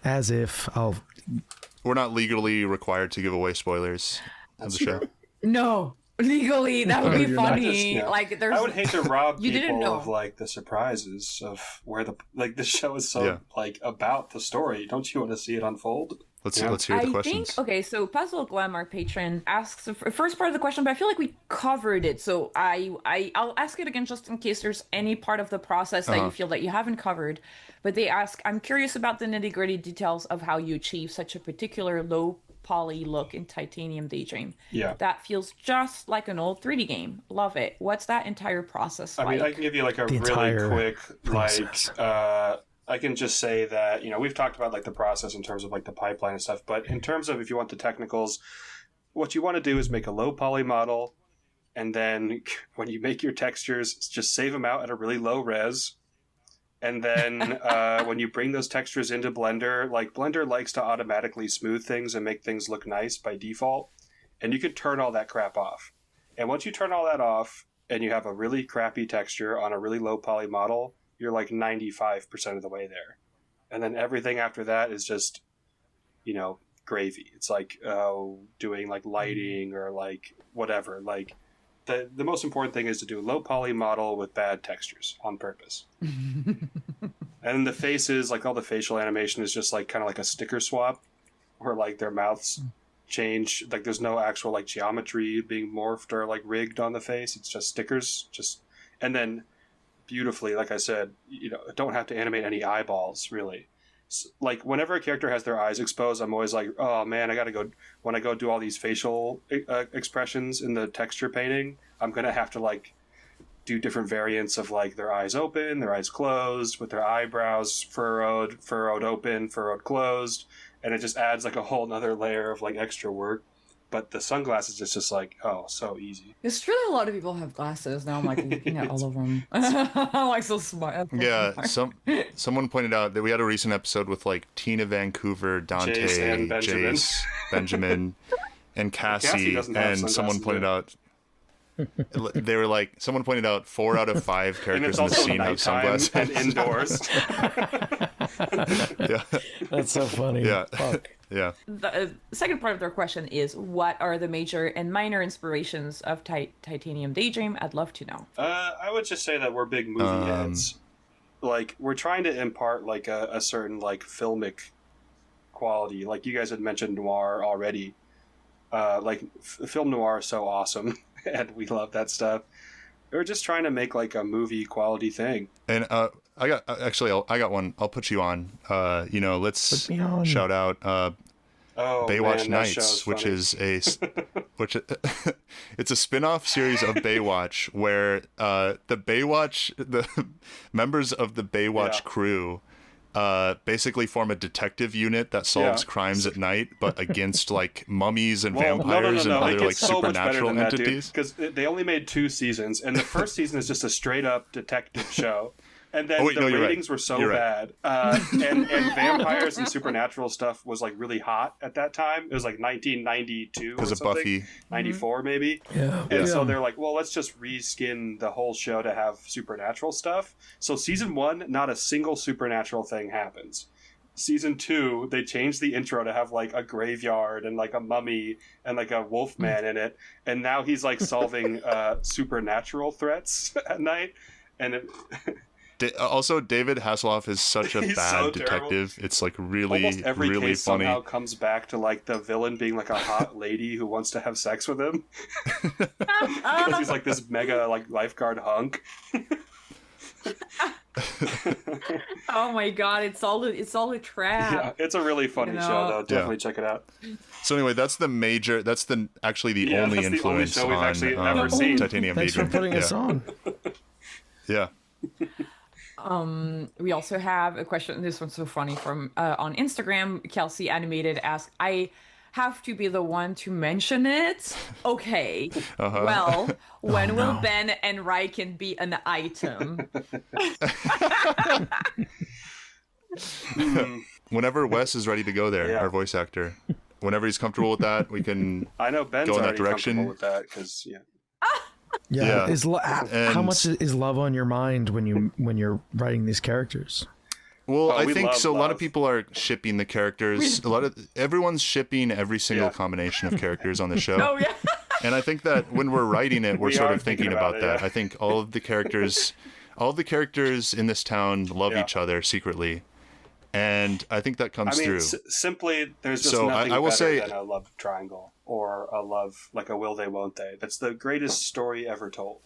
as if we're not legally required to give away spoilers of the show. No. Legally, that would be funny. Like, I would hate to rob you people didn't know. of like the surprises of where the show is so like about the story. Don't you want to see it unfold? Let's hear the questions. So Puzzle Glam, our patron, asks the first part of the question, but I feel like we covered it. So I'll ask it again just in case there's any part of the process that you feel that you haven't covered. But they ask, I'm curious about the nitty-gritty details of how you achieve such a particular low poly look in Titanium Daydream. Yeah. That feels just like an old 3D game. Love it. What's that entire process like? I mean, I can give you like a really quick process. I can just say that, you know, we've talked about like the process in terms of like the pipeline and stuff, but in terms of if you want the technicals, what you want to do is make a low poly model, and then when you make your textures, just save them out at a really low res. And then when you bring those textures into Blender, like Blender likes to automatically smooth things and make things look nice by default. And you can turn all that crap off. And once you turn all that off and you have a really crappy texture on a really low poly model, you're like 95% of the way there. And then everything after that is just, you know, gravy. It's like doing like lighting or like whatever. Like the most important thing is to do a low poly model with bad textures on purpose. And the faces, like all the facial animation is just like kind of like a sticker swap where like their mouths change. Like there's no actual like geometry being morphed or like rigged on the face. It's just stickers. And then beautifully, like I said, you know, don't have to animate any eyeballs really. Like whenever a character has their eyes exposed, I'm always like, oh man, I gotta go. When I go do all these facial expressions in the texture painting, I'm gonna have to like do different variants of like their eyes open, their eyes closed, with their eyebrows furrowed open, furrowed closed, and it just adds like a whole nother layer of like extra work. But the sunglasses is just like, oh, so easy. It's true that a lot of people have glasses. Now I'm like looking at all of them. I'm like so smart. Yeah, someone pointed out that we had a recent episode with like Tina Vancouver, Dante, Jace, Benjamin, and Cassie, and someone pointed out someone pointed out 4 out of 5 characters in the scene have sunglasses and indoors. Yeah, that's so funny. Yeah. Fuck. Yeah. The second part of their question is, what are the major and minor inspirations of Titanium Daydream? I'd love to know. I would just say that we're big movie heads. Like, we're trying to impart like a certain like filmic quality. Like you guys had mentioned noir already. Like film noir is so awesome, and we love that stuff. We're just trying to make like a movie quality thing. And I got one. I'll put you on. Let's shout out Baywatch Nights, which is it's a spin-off series of Baywatch where the members of the Baywatch crew basically form a detective unit that solves crimes at night, but against like mummies and vampires and other like supernatural entities. Because they only made 2 seasons, and the first season is just a straight up detective show. And then the ratings were so bad. And vampires and supernatural stuff was like really hot at that time. It was like 1992 or something. Buffy. 94 maybe. Yeah. And so they're like, well, let's just reskin the whole show to have supernatural stuff. So season 1, not a single supernatural thing happens. Season 2, they changed the intro to have like a graveyard and like a mummy and like a wolf man in it. And now he's like solving supernatural threats at night. And also, David Hasselhoff is such a bad detective. Terrible. It's like really, almost every really case funny. Somehow comes back to like the villain being like a hot lady who wants to have sex with him because he's like this mega like lifeguard hunk. Oh my god, it's all a trap. Yeah, it's a really funny show though. Definitely check it out. So anyway, that's the only influence the only show we've actually ever on seen. Titanium Thanks Daydream. for putting us on. Yeah. We also have a question. This one's so funny from on Instagram. Kelsey Animated asked, "I have to be the one to mention it. Okay. Well, when will Ben and Riken be an item?" Whenever Wes is ready to go there, our voice actor. Whenever he's comfortable with that, we can. I know Ben's go in that already direction. comfortable with that because How much is love on your mind when you're writing these characters? Well, I think so. A lot of people are shipping the characters. Everyone's shipping every single combination of characters on the show. Oh yeah. And I think that when we're writing it, we're sort of thinking about that. I think all of the characters in this town love each other secretly, and I think that comes through. Simply, there's just nothing better than a love triangle or a love like a will they won't they. That's the greatest story ever told.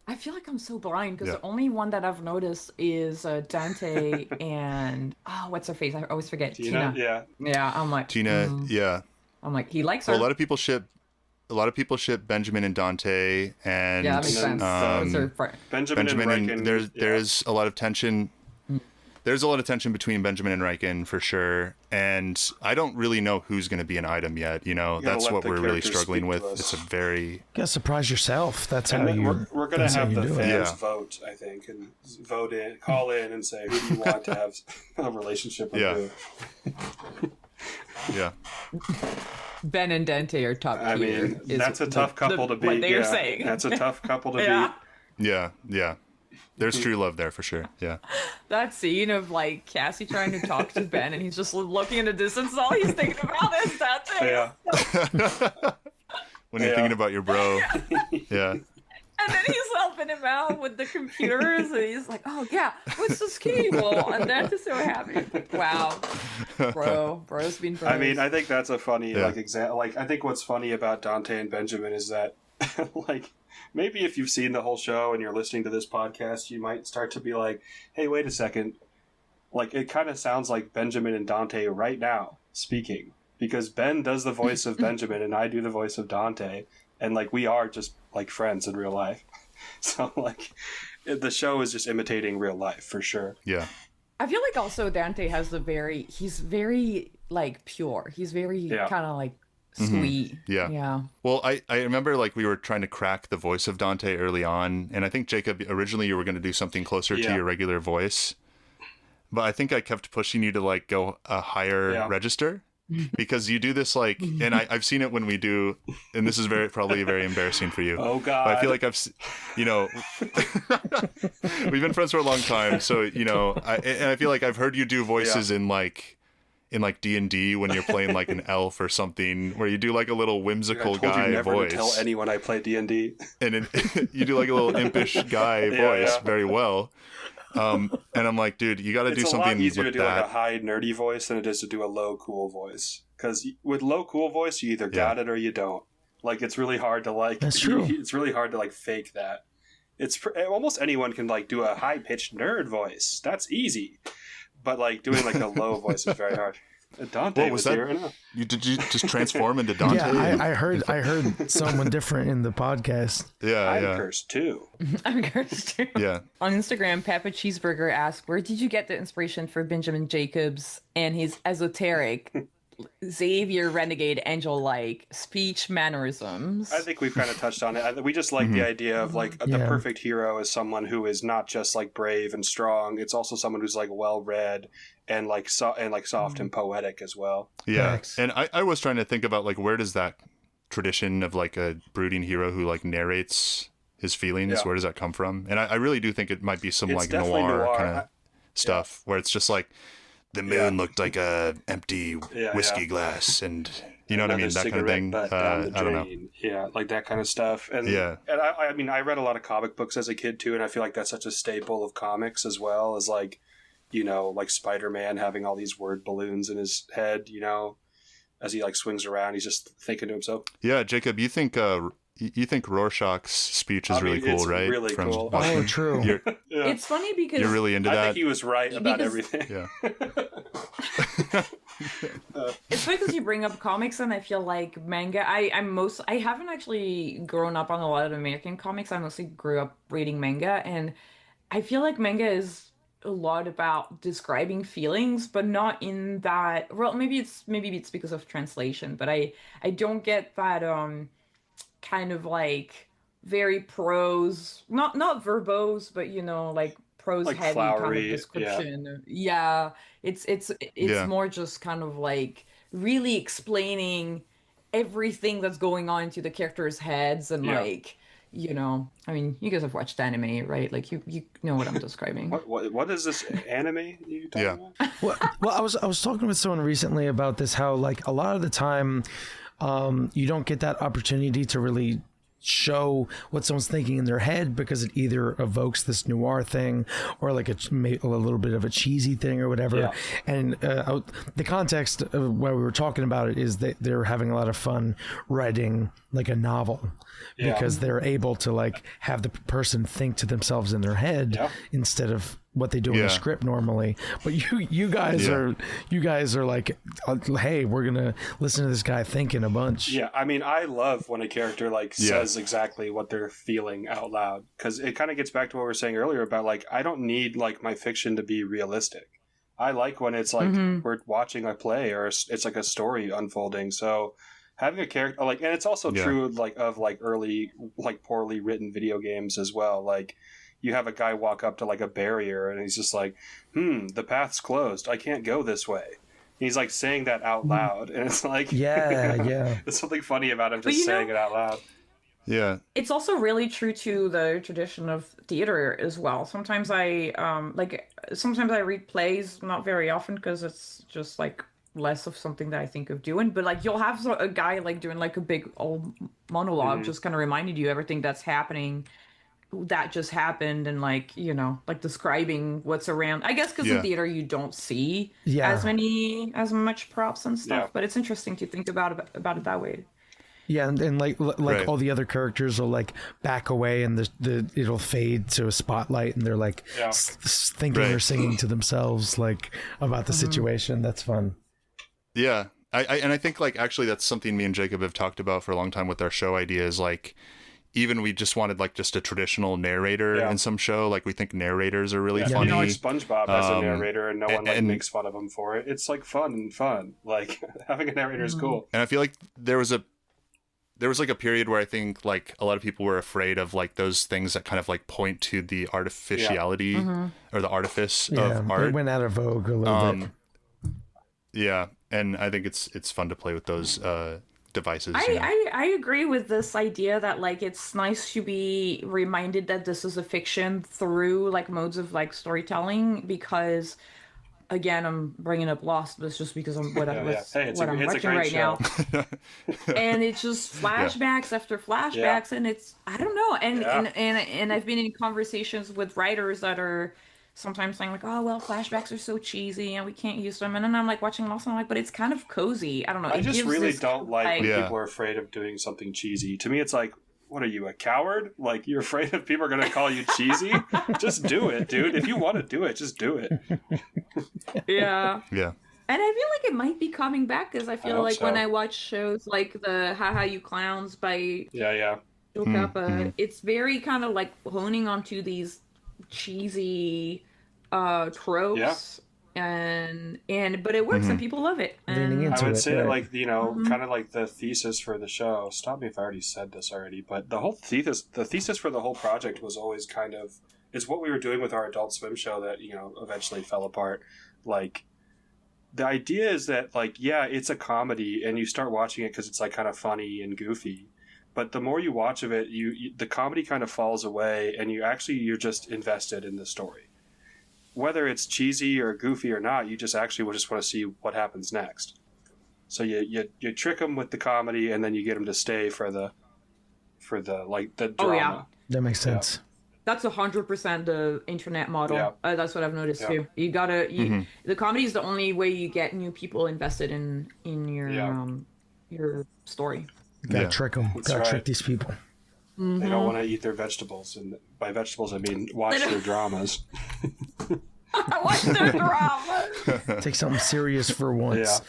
I feel like I'm so blind because the only one that I've noticed is Dante and what's her face? I always forget. Tina. Yeah. I'm like Tina. Yeah. I'm like, he likes her. Well, a lot of people ship Benjamin and Dante, and that makes sense. Benjamin and Riken, there's a lot of tension. There's a lot of tension between Benjamin and Riken for sure, and I don't really know who's going to be an item yet. That's what we're really struggling with. It's a very you gotta surprise yourself. That's how we're going to have the fans vote, I think, and call in, and say who do you want to have a relationship with. Yeah. Ben and Dante are top tier. I mean, that's a tough couple to beat. What they are saying. That's a tough couple to beat. Yeah. There's true love there for sure. Yeah. That scene of like Cassie trying to talk to Ben and he's just looking in the distance. All he's thinking about is Dante. Yeah. When you're thinking about your bro. Yeah. And then he's helping him out with the computers, and he's like, "Oh yeah, what's this cable?" And Dante's so happy. Wow, bro's been bros. I mean, I think that's a funny example. Like, I think what's funny about Dante and Benjamin is that, like, maybe if you've seen the whole show and you're listening to this podcast, you might start to be like, "Hey, wait a second! Like, it kind of sounds like Benjamin and Dante right now speaking, because Ben does the voice of Benjamin and I do the voice of Dante, and like we are just like friends in real life." So like the show is just imitating real life for sure. Yeah. I feel like also Dante has he's very like pure. He's very kind of like sweet. Yeah. Well, I remember like we were trying to crack the voice of Dante early on, and I think Jacob, originally you were going to do something closer to your regular voice, but I think I kept pushing you to like go a higher register. Because you do this like, and I've seen it when we do, and this is probably very embarrassing for you. Oh God! But I feel like we've been friends for a long time, so I feel like I've heard you do voices in like in like D&D when you're playing like an elf or something, where you do like a little whimsical guy never voice. To tell anyone I play D&D. And you do like a little impish guy voice very well. And I'm like, dude, you got to do something with easier to do that. like a high nerdy voice than it is to do a low cool voice. Because with low cool voice, you either got it or you don't. Like, it's really hard to like. That's true. It's really hard to like fake that. Almost anyone can like do a high pitched nerd voice. That's easy. But like doing like a low voice is very hard. Dante was that? Here. Did you just transform into Dante? Yeah, I heard someone different in the podcast. Yeah, I'm cursed too. I'm cursed too. Yeah. On Instagram, Peppa Cheeseburger asked, "Where did you get the inspiration for Benjamin Jacobs and his esoteric, Xavier Renegade Angel-like speech mannerisms?" I think we've kind of touched on it. We just like the idea of like the perfect hero is someone who is not just like brave and strong. It's also someone who's like well read and like soft and poetic as well. Yeah. Thanks. And I was trying to think about like, where does that tradition of like a brooding hero who like narrates his feelings, where does that come from? And I really do think it might be some It's like definitely noir kind of stuff where it's just like the moon looked like a empty whiskey glass, and you know what I mean, that kind of thing. I don't know. Yeah, like that kind of stuff. And I mean, I read a lot of comic books as a kid too, and I feel like that's such a staple of comics as well, as like, you know, like Spider-Man having all these word balloons in his head, you know, as he like swings around, he's just thinking to himself. Yeah, Jacob, you think Rorschach's speech is really cool, right? Really cool. Oh, true. It's funny because you're really into that. I think he was right about everything. Yeah. It's funny because you bring up comics, and I feel like manga. I haven't actually grown up on a lot of American comics. I mostly grew up reading manga, and I feel like manga is a lot about describing feelings, but not in that. Well, maybe it's because of translation, but I don't get that kind of like very prose, not verbose, but you know, like prose like heavy flowery, kind of description. Yeah, it's more just kind of like really explaining everything that's going on into the characters' heads, and like, you know, I mean, you guys have watched anime, right? Like you know what I'm describing. What is this anime you talking about? Well, I was talking with someone recently about this, how like a lot of the time you don't get that opportunity to really show what someone's thinking in their head, because it either evokes this noir thing or like a little bit of a cheesy thing or whatever. And the context of why we were talking about it is that they're having a lot of fun writing like a novel, because they're able to like have the person think to themselves in their head instead of what they do in a script normally. But you guys are like, hey, we're gonna listen to this guy thinking a bunch. Yeah, I mean, I love when a character like says exactly what they're feeling out loud, because it kind of gets back to what we were saying earlier about like, I don't need like my fiction to be realistic. I like when it's like we're watching a play, or it's like a story unfolding. So having a character like, and it's also true like of like early like poorly written video games as well. Like, you have a guy walk up to like a barrier and he's just like, the path's closed, I can't go this way. He's like saying that out loud, and it's like, there's something funny about him just saying it out loud. Yeah. It's also really true to the tradition of theater as well. Sometimes I read plays, not very often, because it's just like less of something that I think of doing. But like, you'll have a guy like doing like a big old monologue, just kind of reminding you everything that's happening, that just happened, and like, you know, like describing what's around. I guess because in theater you don't see as much props and stuff. But it's interesting to think about it that way. Yeah, and like all the other characters will like back away, and it'll fade to a spotlight, and they're like thinking or singing to themselves like about the situation. That's fun. Yeah, I think like actually that's something me and Jacob have talked about for a long time with our show ideas. Like, even we just wanted like just a traditional narrator in some show. Like, we think narrators are really funny. You know, like SpongeBob has a narrator, and no one like makes fun of him for it. It's like fun. Like, having a narrator is cool. And I feel like there was like a period where I think like a lot of people were afraid of like those things that kind of like point to the artificiality or the artifice of art. It went out of vogue a little bit. Yeah, and I think it's fun to play with those devices. I agree with this idea that like, it's nice to be reminded that this is a fiction through like modes of like storytelling, because again, I'm bringing up Lost, but it's just because I'm what I'm Hey, what I'm it's a watching great right show. now. And it's just flashbacks after flashbacks, and it's I don't know, and I've been in conversations with writers that are sometimes saying like, oh well, flashbacks are so cheesy and we can't use them, and then I'm like watching Lost, and I'm like, but it's kind of cozy. I don't know. I It just gives really this, don't like when Yeah. people are afraid of doing something cheesy. To me, it's like, what are you, a coward? Like, you're afraid of people are going to call you cheesy? Just do it, dude. If you want to do it, just do it. Yeah. Yeah. And I feel like it might be coming back because I feel hope like so. when I watch shows like the Haha You Clowns by Yeah. Joe Kappa, it's very kind of like honing onto these cheesy tropes. And but it works and people love it. Leaning And into I would it, say, right. like, you know, kind of like the thesis for the show. Stop me if I already said this already, but the thesis for the whole project was always kind of, it's what we were doing with our Adult Swim show that, you know, eventually fell apart. Like, the idea is that, like, yeah, it's a comedy and you start watching it because it's like kind of funny and goofy. But the more you watch of it, the comedy kind of falls away and you're just invested in the story. Whether it's cheesy or goofy or not, you just actually will just want to see what happens next. So you trick them with the comedy, and then you get them to stay for the like the drama. Oh, yeah. That makes sense. that's 100% the internet model. Yeah. That's what I've noticed Yeah. too. You gotta the comedy is the only way you get new people invested in your story. Gotta trick them. That's Gotta right. trick these people. They don't want to eat their vegetables, and by vegetables I mean watch their dramas. What's their drama? Take something serious for once.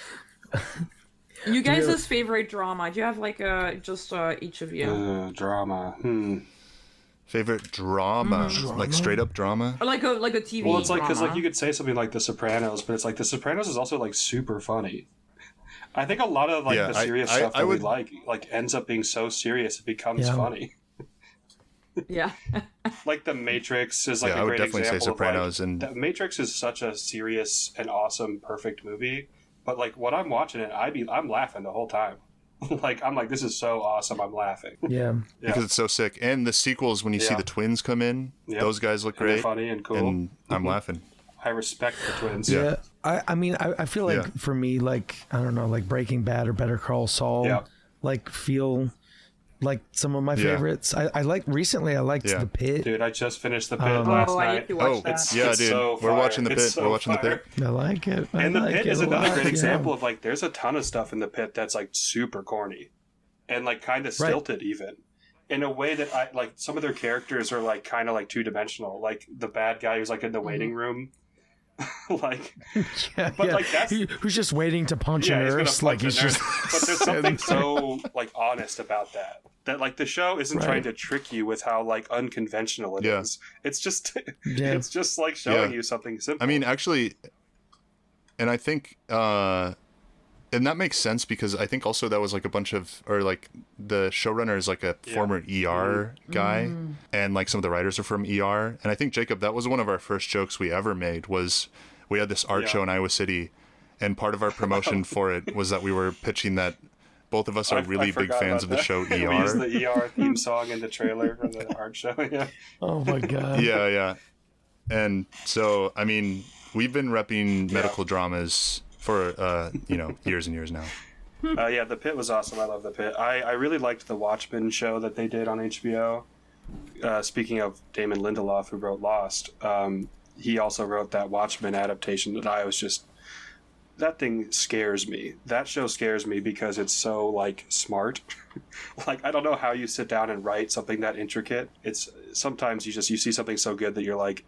You guys' favorite drama? Do you have like each of you? Drama. Favorite drama? Like straight up drama? Or like a TV. Well, it's like because drama. like you could say something like The Sopranos, but it's like The Sopranos is also like super funny. I think a lot of like the serious stuff that we like ends up being so serious it becomes funny. Yeah. Like The Matrix is like Yeah, a I would great definitely say example. Sopranos of, like, and- The Matrix is such a serious and awesome, perfect movie. But like when I'm watching it, I'm laughing the whole time. Like I'm like, this is so awesome. I'm laughing. Yeah. Because it's so sick. And the sequels, when you see the twins come in, those guys look And they're great. funny and cool. And I'm laughing. I respect the twins. Yeah. I mean, I feel like for me, like, I don't know, like Breaking Bad or Better Call Saul, like feel like some of my favorites. I liked The Pit. Dude, I just finished The Pit last I night. need to watch that. It's dude. so We're fire. watching The Pit. It's so We're watching The Pit. I like it. And The like Pit it is a another lot, great yeah. example of like there's a ton of stuff in The Pit that's like super corny and like kind of stilted even in a way that I like some of their characters are like kind of like two-dimensional, like the bad guy who's like in the waiting room. Like but like that's who's just waiting to punch a he's gonna nurse, punch like a he's nurse. just But there's something so like honest about that like the show isn't trying to trick you with how like unconventional it is. It's just it's just like showing you something simple. I mean, actually, and I think, and that makes sense because I think also that was like a bunch of, or like the showrunner is like a former ER guy, and like some of the writers are from ER. And I think, Jacob, that was one of our first jokes we ever made was we had this art show in Iowa City, and part of our promotion for it was that we were pitching that both of us are really big fans of the show ER. We used the ER theme song in the trailer for the art show. Yeah. Oh my god. Yeah. And so, I mean, we've been repping medical dramas for years and years now. Yeah, The Pit was awesome. I love The Pit. I really liked the Watchmen show that they did on HBO. Speaking of Damon Lindelof, who wrote Lost, he also wrote that Watchmen adaptation that I was just... That thing scares me. That show scares me because it's so, like, smart. Like, I don't know how you sit down and write something that intricate. It's... Sometimes you see something so good that you're like,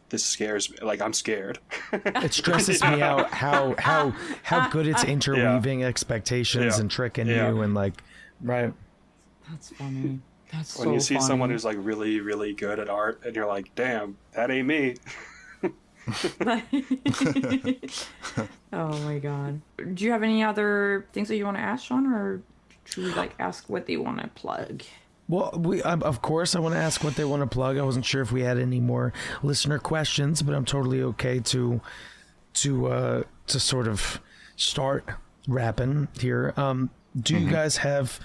this scares me. Like, I'm scared. It stresses me out how good it's interweaving expectations and tricking you and like That's funny. That's when you see someone who's like really, really good at art and you're like, damn, that ain't me. Oh my god. Do you have any other things that you want to ask, Sean, or should we like ask what they want to plug? Well, of course I want to ask what they want to plug. I wasn't sure if we had any more listener questions, but I'm totally okay to sort of start rapping here. Do you guys have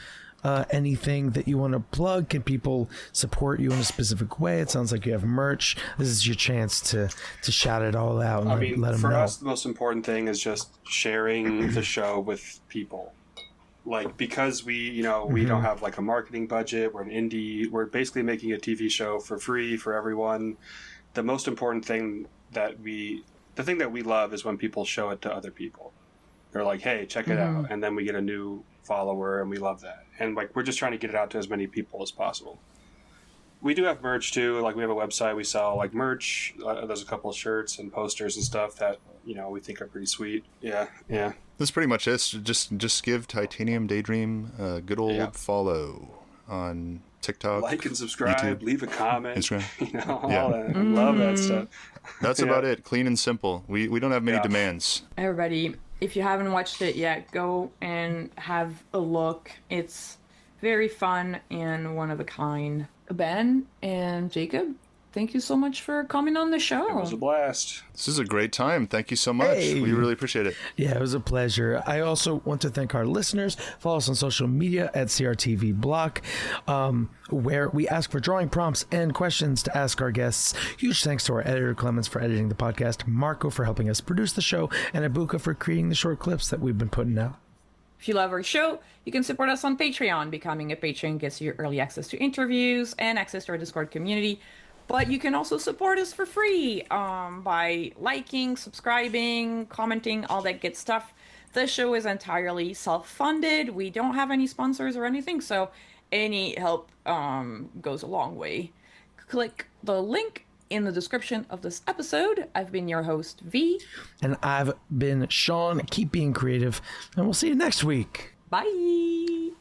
anything that you want to plug? Can people support you in a specific way? It sounds like you have merch. This is your chance to shout it all out and let them for know. us, the most important thing is just sharing the show with people. Like, because we don't have like a marketing budget, we're an indie, we're basically making a TV show for free for everyone. The most important thing the thing that we love is when people show it to other people. They're like, hey, check it out. And then we get a new follower, and we love that. And like, we're just trying to get it out to as many people as possible. We do have merch too. Like, we have a website, we sell like merch. There's a couple of shirts and posters and stuff that, we think are pretty sweet. Yeah. That's pretty much it. Just give Titanium Daydream a good old follow on TikTok. Like and subscribe, YouTube, leave a comment. Instagram. All that. Love that stuff. That's about it. Clean and simple. We don't have many demands. Everybody, if you haven't watched it yet, go and have a look. It's very fun and one of a kind. Ben and Jacob, thank you so much for coming on the show. It was a blast. This is a great time. Thank you so much. Hey. We really appreciate it. Yeah, it was a pleasure. I also want to thank our listeners. Follow us on social media at CRTV Block, where we ask for drawing prompts and questions to ask our guests. Huge thanks to our editor, Clemens, for editing the podcast, Marco for helping us produce the show, and Abuka for creating the short clips that we've been putting out. If you love our show, you can support us on Patreon. Becoming a patron gets you early access to interviews and access to our Discord community. But you can also support us for free by liking, subscribing, commenting, all that good stuff. The show is entirely self-funded. We don't have any sponsors or anything, so any help goes a long way. Click the link in the description of this episode. I've been your host, V. And I've been Sean. Keep being creative, and we'll see you next week. Bye!